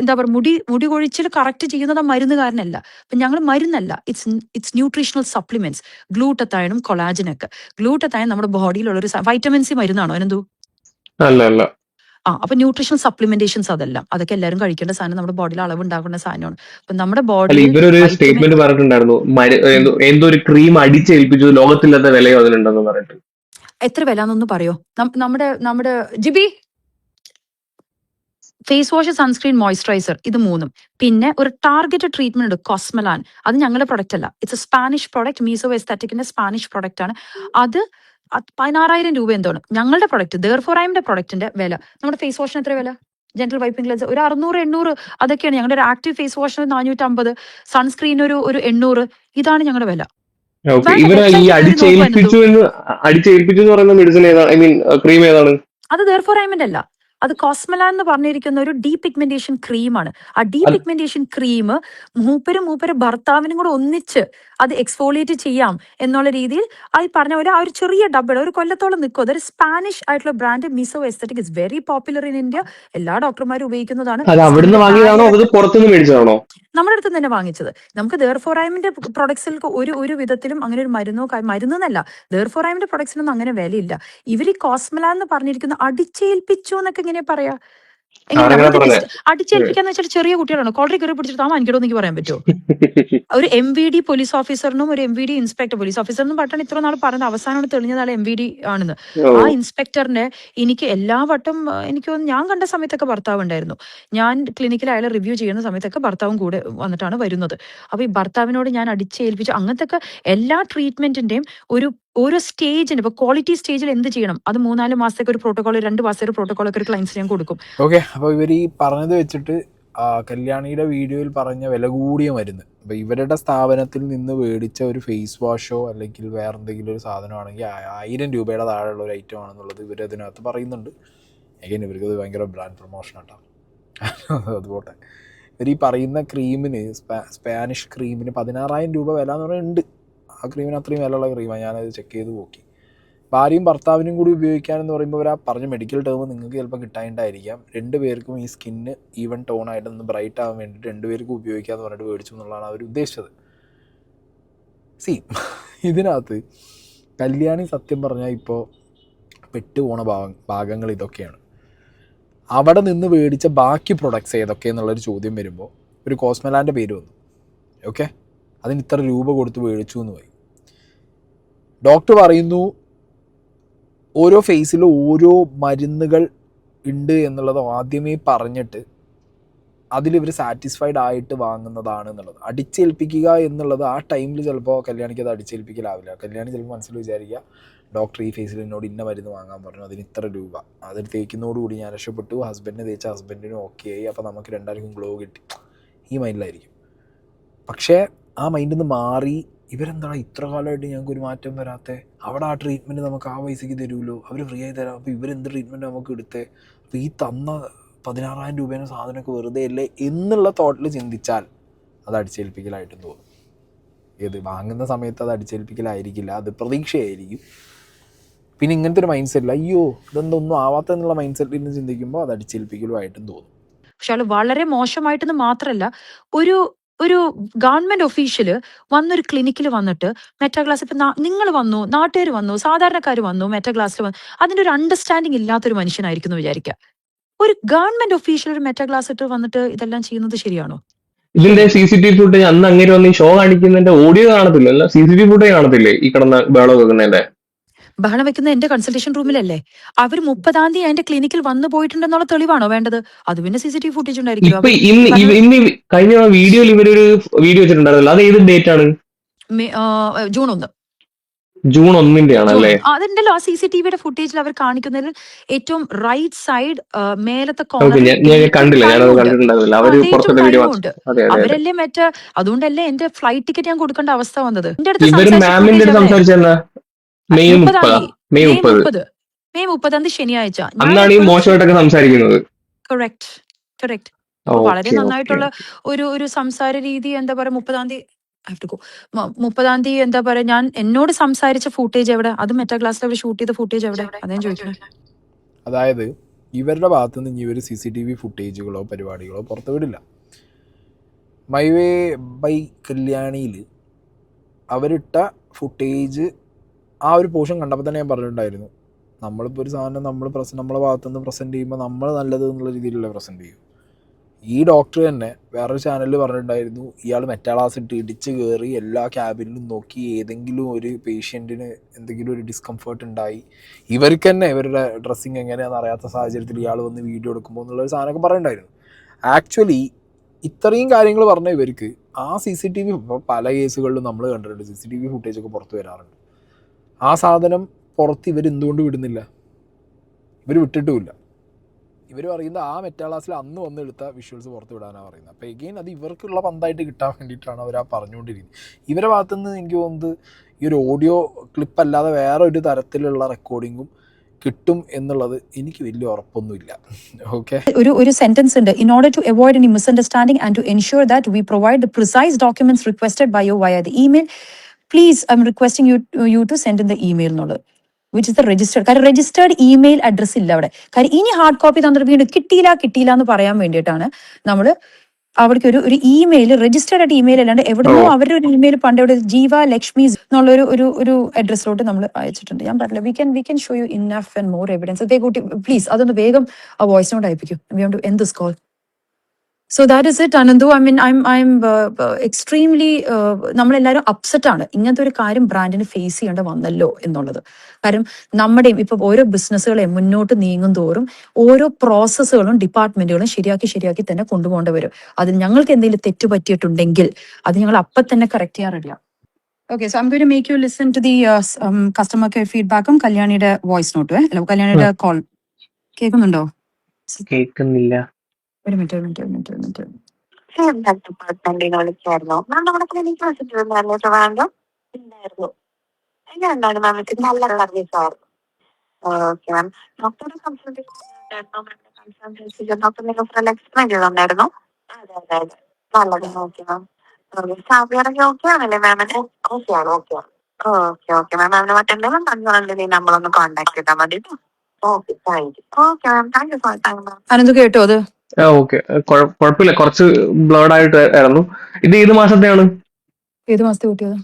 എന്താ പറയുക, മുടി കൊഴിച്ചിൽ കറക്റ്റ് ചെയ്യുന്നത് ആ മരുന്ന് കാരണമല്ല. അപ്പൊ ഞങ്ങൾ മരുന്നല്ല, ഇറ്റ്സ് ന്യൂട്രീഷണൽ സപ്ലിമെന്റ്സ്. ഗ്ലൂട്ടത്തൈനും കൊളാജനൊക്കെ. ഗ്ലൂട്ടത്തൈൻ നമ്മുടെ ബോഡിയിലുള്ള ഒരു വൈറ്റമിൻ സി മരുന്നാണോ എന്തോ? അല്ല. അപ്പൊ ന്യൂട്രീഷണൽ സപ്ലിമെന്റേഷൻസ് അതൊക്കെ എല്ലാവരും കഴിക്കേണ്ട സാധനം, നമ്മുടെ ബോഡിയിൽ അളവ് ഉണ്ടാക്കുന്ന സാധനമാണ്. അപ്പൊ നമ്മുടെ അല്ല, ബോഡിയിൽ ഇവരൊരു സ്റ്റേറ്റ്മെന്റ് പറഞ്ഞിട്ടുണ്ടായിരുന്നു, എന്തോ ഒരു ക്രീം അടിച്ചേൽപ്പിച്ചു, ലോകത്തില്ലാത്ത വിലയോ അതിനുണ്ടെന്ന് പറഞ്ഞിട്ട്. എത്ര വില എന്നൊന്ന് പറയോ? നമ്മുടെ ജിബി, ഫേസ് വാഷ്, സൺസ്ക്രീൻ, മോയ്സ്ചറൈസർ, ഇത് 3. പിന്നെ ഒരു ടാർഗറ്റഡ് ട്രീറ്റ്മെന്റ് ഉണ്ട്, കോസ്മലാൻ. അത് ഞങ്ങളുടെ പ്രൊഡക്റ്റ് അല്ല, ഇറ്റ്സ് എ സ്പാനിഷ് പ്രൊഡക്റ്റ്, മീസോ എസ്തറ്റിക്കിന്റെ സ്പാനിഷ് പ്രൊഡക്റ്റ് ആണ്. അത് 16,000 രൂപ എന്തോണ് ഞങ്ങളുടെ പ്രൊഡക്റ്റ്. Therefore I Am പ്രൊഡക്റ്റിന്റെ വില. നമ്മുടെ ഫേസ് വാഷിന് എത്ര വില? ജെന്റൽ വൈപ്പിംഗ് ഗ്ലൻസ് ഒരു 600-800, അതൊക്കെയാണ് ഞങ്ങളുടെ ഒരു ആക്റ്റീവ് ഫേസ് വാഷിന് 450, സൺസ്ക്രീൻ ഒരു 800. ഇതാണ് ഞങ്ങളുടെ വില. ഇവര് ഈ അടിച്ചേൽപ്പിച്ചു എന്ന് പറയുന്ന മെഡിസിൻ ഏതാണ്? ഐ മീൻ ക്രീം ഏതാണ്? അത് Therefore I Am അല്ല, അത് കോസ്മലാൻ എന്ന് പറഞ്ഞിരിക്കുന്ന ഒരു ഡീപിഗ്മെന്റേഷൻ ക്രീമാണ്. ആ ഡീപിഗ്മെന്റേഷൻ ക്രീം മൂപ്പര് ഭർത്താവിനും കൂടെ ഒന്നിച്ച് അത് എക്സ്ഫോളിയേറ്റ് ചെയ്യാം എന്നുള്ള രീതിയിൽ അത് പറഞ്ഞ പോലെ ആ ഒരു ചെറിയ ഡബ്ബ ഒരു കൊല്ലത്തോളം നിൽക്കും. അതൊരു സ്പാനിഷ് ആയിട്ടുള്ള brand, meso aesthetic, is very popular in India. എല്ലാ ഡോക്ടർമാരും ഉപയോഗിക്കുന്നതാണ്. അത് അവിടുന്ന് വാങ്ങിയതാണോ അതോ പുറത്തുനിന്ന് മേടിച്ചതാണോ? നമ്മുടെ അടുത്ത് തന്നെ വാങ്ങിച്ചത്. നമുക്ക് Therefore I Am പ്രൊഡക്ട്സിൽ ഒരു വിധത്തിലും അങ്ങനെ ഒരു മരുന്നല്ല. Therefore I Am പ്രൊഡക്ട്സിനൊന്നും അങ്ങനെ വിലയില്ല. ഇവർ ഈ കോസ്മലാൻ എന്ന് പറഞ്ഞിരിക്കുന്ന അടിച്ചേൽപ്പിച്ചു എന്നൊക്കെ എങ്ങനെ പറയാ? അടിച്ചേൽപ്പിക്കാന്ന് വെച്ചാൽ ചെറിയ കുട്ടികളാണ് കോളറി കയറി പിടിച്ചിട്ട് എനിക്കിടോ എനിക്ക് പറയാൻ പറ്റുമോ? ഒരു MVD പോലീസ് ഓഫീസറിനും ഒരു MVD ഇൻസ്പെക്ടർ, പോലീസ് ഓഫീസറിനും പറ്റാണ് ഇത്ര നാൾ പറഞ്ഞത്, അവസാനമാണ് തെളിഞ്ഞതാൾ MVD ആണെന്ന്. ആ ഇൻസ്പെക്ടറിന്റെ എനിക്ക് എല്ലാ വട്ടം എനിക്ക് ഞാൻ കണ്ട സമയത്തൊക്കെ ഭർത്താവ് ഉണ്ടായിരുന്നു. ഞാൻ ക്ലിനിക്കിൽ അയാളെ റിവ്യൂ ചെയ്യുന്ന സമയത്തൊക്കെ ഭർത്താവും കൂടെ വന്നിട്ടാണ് വരുന്നത്. അപ്പൊ ഈ ഭർത്താവിനോട് ഞാൻ അടിച്ചേൽപ്പിച്ചു. അങ്ങനത്തെ എല്ലാ ട്രീറ്റ്മെന്റിന്റെയും ഓരോ സ്റ്റേജിന്, ഇപ്പൊ ക്വാളിറ്റി സ്റ്റേജിൽ എന്ത് ചെയ്യണം, അത് 3-4 മാസത്തേക്ക് ഒരു പ്രോട്ടോകോൾ, 2 മാസത്തേക്ക് ഒരു പ്രോട്ടോകോൾ ഒക്കെ ഒരു ക്ലയൻസിന് ഞാൻ കൊടുക്കും. ഓക്കെ, അപ്പോൾ ഇവർ ഈ പറഞ്ഞത് വെച്ചിട്ട് കല്യാണിയുടെ വീഡിയോയിൽ പറഞ്ഞ വില കൂടിയ മരുന്ന്, അപ്പോൾ ഇവരുടെ സ്ഥാപനത്തിൽ നിന്ന് മേടിച്ച ഒരു ഫേസ് വാഷോ അല്ലെങ്കിൽ വേറെ എന്തെങ്കിലും ഒരു സാധനമാണെങ്കിൽ 1000 രൂപയുടെ താഴെയുള്ള ഒരു ഐറ്റം ആണെന്നുള്ളത് ഇവർ അതിനകത്ത് പറയുന്നുണ്ട്. എഗൈൻ ഇവർക്കത് ഭയങ്കര ബ്രാൻഡ് പ്രൊമോഷൻ ആട്ടോ. അതുപോട്ടെ, ഇവർ ഈ പറയുന്ന ക്രീമിന്, സ്പാനിഷ് ക്രീമിന് 16,000 രൂപ വില എന്ന് പറയുന്നുണ്ട്. ആ ക്രീമിന് അത്രയും വിലയുള്ള ക്രീമാണ്, ഞാനത് ചെക്ക് ചെയ്ത് നോക്കി. ഭാര്യയും ഭർത്താവിനും കൂടി ഉപയോഗിക്കാനെന്ന് പറയുമ്പോൾ അവർ ആ പറഞ്ഞ മെഡിക്കൽ ടേം നിങ്ങൾക്ക് ചിലപ്പോൾ കിട്ടാണ്ടായിരിക്കാം. 2 പേർക്കും ഈ സ്കിന്ന് ഈവൻ ടോണായിട്ടൊന്ന് ബ്രൈറ്റ് ആവാൻ വേണ്ടിയിട്ട് 2 പേർക്കും ഉപയോഗിക്കാമെന്ന് പറഞ്ഞിട്ട് മേടിച്ചു എന്നുള്ളതാണ് അവർ ഉദ്ദേശിച്ചത്. സി ഇതിനകത്ത് കല്യാണി സത്യം പറഞ്ഞാൽ ഇപ്പോൾ പെട്ടുപോണ ഭാഗങ്ങൾ ഇതൊക്കെയാണ്. അവിടെ നിന്ന് മേടിച്ച ബാക്കി പ്രൊഡക്ട്സ് ഏതൊക്കെ എന്നുള്ളൊരു ചോദ്യം വരുമ്പോൾ ഒരു കോസ്മെലാൻ്റെ പേര് വന്നു. ഓക്കെ, അതിന് ഇത്ര രൂപ കൊടുത്ത് മേടിച്ചു എന്ന് പോയി. ഡോക്ടർ പറയുന്നു ഓരോ ഫേസിലും ഓരോ മരുന്നുകൾ ഉണ്ട് എന്നുള്ളത് ആദ്യമേ പറഞ്ഞിട്ട് അതിലിവർ സാറ്റിസ്ഫൈഡ് ആയിട്ട് വാങ്ങുന്നതാണ് എന്നുള്ളത്. അടിച്ചേൽപ്പിക്കുക എന്നുള്ളത് ആ ടൈമിൽ ചിലപ്പോൾ കല്യാണിക്ക് അത് അടിച്ചേൽപ്പിക്കലാവില്ല. കല്യാണി ചിലപ്പോൾ മനസ്സിൽ വിചാരിക്കുക ഡോക്ടർ ഈ ഫേസിൽ എന്നോട് ഇന്ന മരുന്ന് വാങ്ങാൻ പറഞ്ഞു, അതിന് ഇത്ര രൂപ, അതിൽ തേക്കുന്നതോടുകൂടി ഞാൻ രക്ഷപ്പെട്ടു, ഹസ്ബൻഡിനെ തേച്ച ഹസ്ബൻഡിനും ഓക്കെ ആയി, അപ്പോൾ നമുക്ക് രണ്ടാർക്കും ഗ്ലോ കിട്ടി, ഈ മൈൻഡിലായിരിക്കും. പക്ഷേ ആ മൈൻഡിൽ നിന്ന് മാറി ഇവരെന്താണ് ഇത്ര കാലമായിട്ട് ഞങ്ങൾക്ക് ഒരു മാറ്റം വരാത്തത്, അവിടെ ആ ട്രീറ്റ്മെൻറ്റ് നമുക്ക് ആ പൈസയ്ക്ക് തരുമല്ലോ, അവർ ഫ്രീ ആയി തരാം, അപ്പോൾ ഇവരെന്ത് ട്രീറ്റ്മെൻറ്റ് നമുക്ക് എടുത്തേ, അപ്പോൾ ഈ തന്ന 16,000 രൂപേൻ്റെ സാധനമൊക്കെ വെറുതെ അല്ലേ എന്നുള്ള തോട്ടിൽ ചിന്തിച്ചാൽ അത് അടിച്ചേൽപ്പിക്കലായിട്ടും തോന്നും. ഏത് വാങ്ങുന്ന സമയത്ത് അത് അടിച്ചേൽപ്പിക്കലായിരിക്കില്ല, അത് പ്രതീക്ഷയായിരിക്കും. പിന്നെ ഇങ്ങനത്തെ ഒരു മൈൻഡ് സെറ്റിൽ അയ്യോ ഇതെന്തൊന്നും ആവാത്ത എന്നുള്ള മൈൻഡ് സെറ്റിൽ നിന്ന് ചിന്തിക്കുമ്പോൾ അത് അടിച്ചേൽപ്പിക്കലുമായിട്ടും തോന്നും. പക്ഷെ ആള് വളരെ മോശമായിട്ടെന്ന് മാത്രമല്ല, ഒരു ഒരു ഗവൺമെന്റ് ഒഫീഷ്യല് വന്നൊരു ക്ലിനിക്കിൽ വന്നിട്ട് മെറ്റാ ക്ലാസ് ഇപ്പൊ നിങ്ങൾ വന്നു, നാട്ടുകാർ വന്നു, സാധാരണക്കാർ വന്നു, മെറ്റാ ക്ലാസ്സിൽ വന്നു, അതിന്റെ ഒരു അണ്ടർസ്റ്റാൻഡിങ് ഇല്ലാത്തൊരു മനുഷ്യനായിരിക്കും എന്ന് വിചാരിക്കുക. ഒരു ഗവൺമെന്റ് ഒഫീഷ്യൽ ഒരു മെറ്റാ ക്ലാസ് ഇട്ട് വന്നിട്ട് ഇതെല്ലാം ചെയ്യുന്നത് ശരിയാണോ? ഇതിന്റെ CCTV ഫുട്ടേജ് അന്ന് അങ്ങനെ വന്ന് ഷോ കാണിക്കുന്നതിന്റെ ഓഡിയോ കാണത്തില്ല, അല്ല CCTV ഫുട്ടേജ് കാണത്തില്ലേ ഈ കിടന്ന ബഹളം വെക്കുന്നതിന്റെ? ബഹളം വെക്കുന്ന എന്റെ കൺസൾട്ടേഷൻ റൂമിലല്ലേ. അവർ 30-ാം തീയതി അതിന്റെ ക്ലിനിക്കിൽ വന്നു പോയിട്ടുണ്ടെന്നുള്ള തെളിവാണോ വേണ്ടത്? അത് പിന്നെ CCTV ഫുട്ടേജ് ഉണ്ടായിരിക്കും. ഇപ്പൊ ഇന്ന് കഴിഞ്ഞ വീഡിയോയിൽ ഇവരൊരു വീഡിയോ വെച്ചിട്ടുണ്ടായിരുന്നല്ലോ, അത് ഏത് ഡേറ്റ് ആണ്? ജൂൺ 1. ജൂൺ 1 ആണല്ലേ? അതുണ്ടല്ലോ ആ CCTVയുടെ ഫുട്ടേജിൽ അവർ കാണിക്കുന്നതിൽ ഏറ്റവും റൈറ്റ് സൈഡ് മേലത്തെ ഞാൻ കണ്ടില്ല, ഞാനത് കണ്ടിട്ടുണ്ടാവില്ല. അവര് പുറത്തുള്ള വീഡിയോ ഉണ്ട്. അവരല്ലേ മറ്റേ, അതുകൊണ്ടല്ലേ എന്റെ ഫ്ലൈറ്റ് ടിക്കറ്റ് ഞാൻ കൊടുക്കേണ്ട അവസ്ഥ വന്നത്. ഇവര് മാമിന്റെ സംസാരിച്ചെന്നാ മെയ് 30 ശനിയാഴ്ച അന്നാണ് ഈ മോശമായിട്ടൊക്കെ സംസാരിക്കുന്നത്. കറക്റ്റ്. വളരെ നന്നായിട്ടുള്ള ഒരു സംസാര രീതി. എന്താ പറയാ, 30-ാം തീയതി എന്താ പറയാ, ഞാൻ എന്നോട് സംസാരിച്ച ഫുട്ടേജ് എവിടെ? അത് മെറ്റാ ക്ലാസ്സിൽ അവർ ഷൂട്ട് ചെയ്ത ഫുട്ടേജ് എവിടെ? അതേ ചോദിക്കുന്നത്. അതായത് ഇവരുടെ ഭാഗത്തു നിന്ന് ഇവർ CCTV ഫുട്ടേജുകളോ പരിപാടികളോ പുറത്തു വിടില്ല. മൈ വേ ബൈ കല്യാണിയിൽ അവരിട്ട ഫുട്ടേജ് ആ ഒരു പോർഷൻ കണ്ടപ്പോൾ തന്നെ ഞാൻ പറഞ്ഞിട്ടുണ്ടായിരുന്നു, നമ്മളിപ്പോൾ ഒരു സാധനം നമ്മളെ ഭാഗത്തുനിന്ന് പ്രസൻറ്റ് ചെയ്യുമ്പോൾ നമ്മൾ നല്ലത് എന്നുള്ള രീതിയിലുള്ള പ്രസൻറ്റ് ചെയ്യും. ഈ ഡോക്ടർ തന്നെ വേറൊരു ചാനലിൽ പറഞ്ഞിട്ടുണ്ടായിരുന്നു, ഇയാൾ മെറ്റാളാസ് ഇട്ട് ഇടിച്ച് കയറി എല്ലാ ക്യാബിനിലും നോക്കി ഏതെങ്കിലും ഒരു പേഷ്യൻറ്റിന് എന്തെങ്കിലും ഒരു ഡിസ്കംഫേർട്ട് ഉണ്ടായി, ഇവർക്ക് തന്നെ ഇവരുടെ ഡ്രസ്സിങ് എങ്ങനെയാണെന്ന് അറിയാത്ത സാഹചര്യത്തിൽ ഇയാൾ വന്ന് വീഡിയോ എടുക്കുമ്പോൾ എന്നുള്ളൊരു സാധനമൊക്കെ പറഞ്ഞിട്ടുണ്ടായിരുന്നു. ആക്ച്വലി ഇത്രയും കാര്യങ്ങൾ പറഞ്ഞ ഇവർക്ക് ആ CCTV ഇപ്പോൾ പല കേസുകളിലും നമ്മൾ കണ്ടിട്ടുണ്ട്, CCTV ഫുട്ടേജൊക്കെ പുറത്ത് വരാറുണ്ട്. ആ സാധനം പുറത്ത് ഇവരെന്തുകൊണ്ട് വിടുന്നില്ല? ഇവർ വിട്ടിട്ടുമില്ല. ഇവർ പറയുന്നത് ആ മെറ്റാളാസിൽ അന്ന് വന്നെടുത്ത വിഷ്വൽസ് പുറത്ത് വിടാനാണ് പറയുന്നത്. അപ്പോൾ എഗെയിൻ അത് ഇവർക്കുള്ള പന്തായിട്ട് കിട്ടാൻ വേണ്ടിയിട്ടാണ് അവർ ആ പറഞ്ഞുകൊണ്ടിരിക്കുന്നത്. ഇവരുടെ ഭാഗത്തുനിന്ന് എനിക്ക് തോന്നുന്നത് ഈ ഒരു ഓഡിയോ ക്ലിപ്പ് അല്ലാതെ വേറെ ഒരു തരത്തിലുള്ള റെക്കോർഡിങ്ങും കിട്ടും എന്നുള്ളത് എനിക്ക് വലിയ ഉറപ്പൊന്നുമില്ല. ഓക്കെ, ഒരു സെന്റൻസ് ഉണ്ട്, in order to avoid any misunderstanding and to ensure that we provide the precise documents requested by you via the email, please I am requesting you to send in the email എന്നുള്ളത്, which is the registered. കാര്യം registered email address ഇല്ല അവിടെ. കാര്യം ഇനി hard copy തന്നിട്ട് വീണ്ടും കിട്ടിയില്ല എന്ന് പറയാൻ വേണ്ടിയിട്ടാണ് നമ്മൾ അവിടേക്ക് ഒരു ഇമെയിൽ, രജിസ്റ്റേർഡ് ആയിട്ട് ഇമെയിൽ അല്ലാണ്ട് എവിടെയോ അവരുടെ ഒരു ഇമെയിൽ പണ്ട് എവിടെ ജീവ ലക്ഷ്മി എന്നുള്ള ഒരു അഡ്രസ്സിലോട്ട് നമ്മൾ അയച്ചിട്ടുണ്ട്. ഞാൻ പറഞ്ഞില്ല, we can show you enough and more evidence. കൂട്ടി പ്ലീസ് അതൊന്ന് വേഗം ആ വോയിസ് നോട്ട് അയപ്പിക്കും. We have to end this call. So that is it, Anandu. I mean, I'm extremely നമ്മളെല്ലാവരും അപ്സെറ്റ് ആണ്. ഇങ്ങനത്തെ ഒരു കാര്യം ബ്രാൻഡിന് ഫേസ് ചെയ്യേണ്ട വന്നല്ലോ എന്നുള്ളത്. കാര്യം നമ്മുടെയും ഇപ്പൊ ഓരോ ബിസിനസ്സുകളെ മുന്നോട്ട് നീങ്ങും തോറും ഓരോ പ്രോസസ്സുകളും ഡിപ്പാർട്ട്മെന്റുകളും ശരിയാക്കി തന്നെ കൊണ്ടുപോകേണ്ടി വരും. അതിൽ ഞങ്ങൾക്ക് എന്തെങ്കിലും തെറ്റ് പറ്റിയിട്ടുണ്ടെങ്കിൽ അത് ഞങ്ങൾ അപ്പം തന്നെ കറക്റ്റ് ചെയ്യാൻ റെഡിയാണ്. Okay, so I'm going to make you listen to the customer care feedback കല്യാണിയുടെ വോയിസ് നോട്ട്. അല്ല, കല്യാണിയുടെ കോൾ കേൾക്കുന്നുണ്ടോ? കേൾക്കുന്നില്ല. ഒരു മിനിറ്റ്. ഡിപ്പാർട്ട്മെന്റിനെ വിളിച്ചായിരുന്നു മാം. നമ്മുടെ ക്ലിനിക് വിളിച്ചിട്ടുണ്ടായിരുന്നു ട്രിവാൻഡ്രം ഉണ്ടായിരുന്നു. എങ്ങനെയുണ്ടായിരുന്നു മാം? നല്ല സർവീസ് ആയിരുന്നു. Okay ma'am. ഡോക്ടറുടെ കൺസൾട്ടേഷൻ ഡോക്ടർ നിങ്ങൾക്ക് എക്സ്പ്ലെയിൻ ചെയ്തിട്ടുണ്ടായിരുന്നു. അതെ നല്ലത്. Okay ma'am. സ്റ്റാഫിറൊക്കെ ഓക്കെ ആണല്ലേ മാമിന്? ഓക്കെയാണ്. Okay ma'am. മാമിന് മറ്റെന്തെങ്കിലും കൺസേൺ നമ്മളൊന്ന് കോൺടാക്ട് ചെയ്താൽ മതി. Okay, thank you. Okay ma'am, thank you for time ma'am. Ananth കേട്ടോ അത്? ഓക്കെ, കുഴപ്പമില്ല. കുറച്ച് ബ്ലേഡ് ആയിട്ട് ആയിരുന്നു. ഇത് ഏത് മാസത്തെയാണ്? ഏത് മാസത്തെ കൂട്ടിയത്?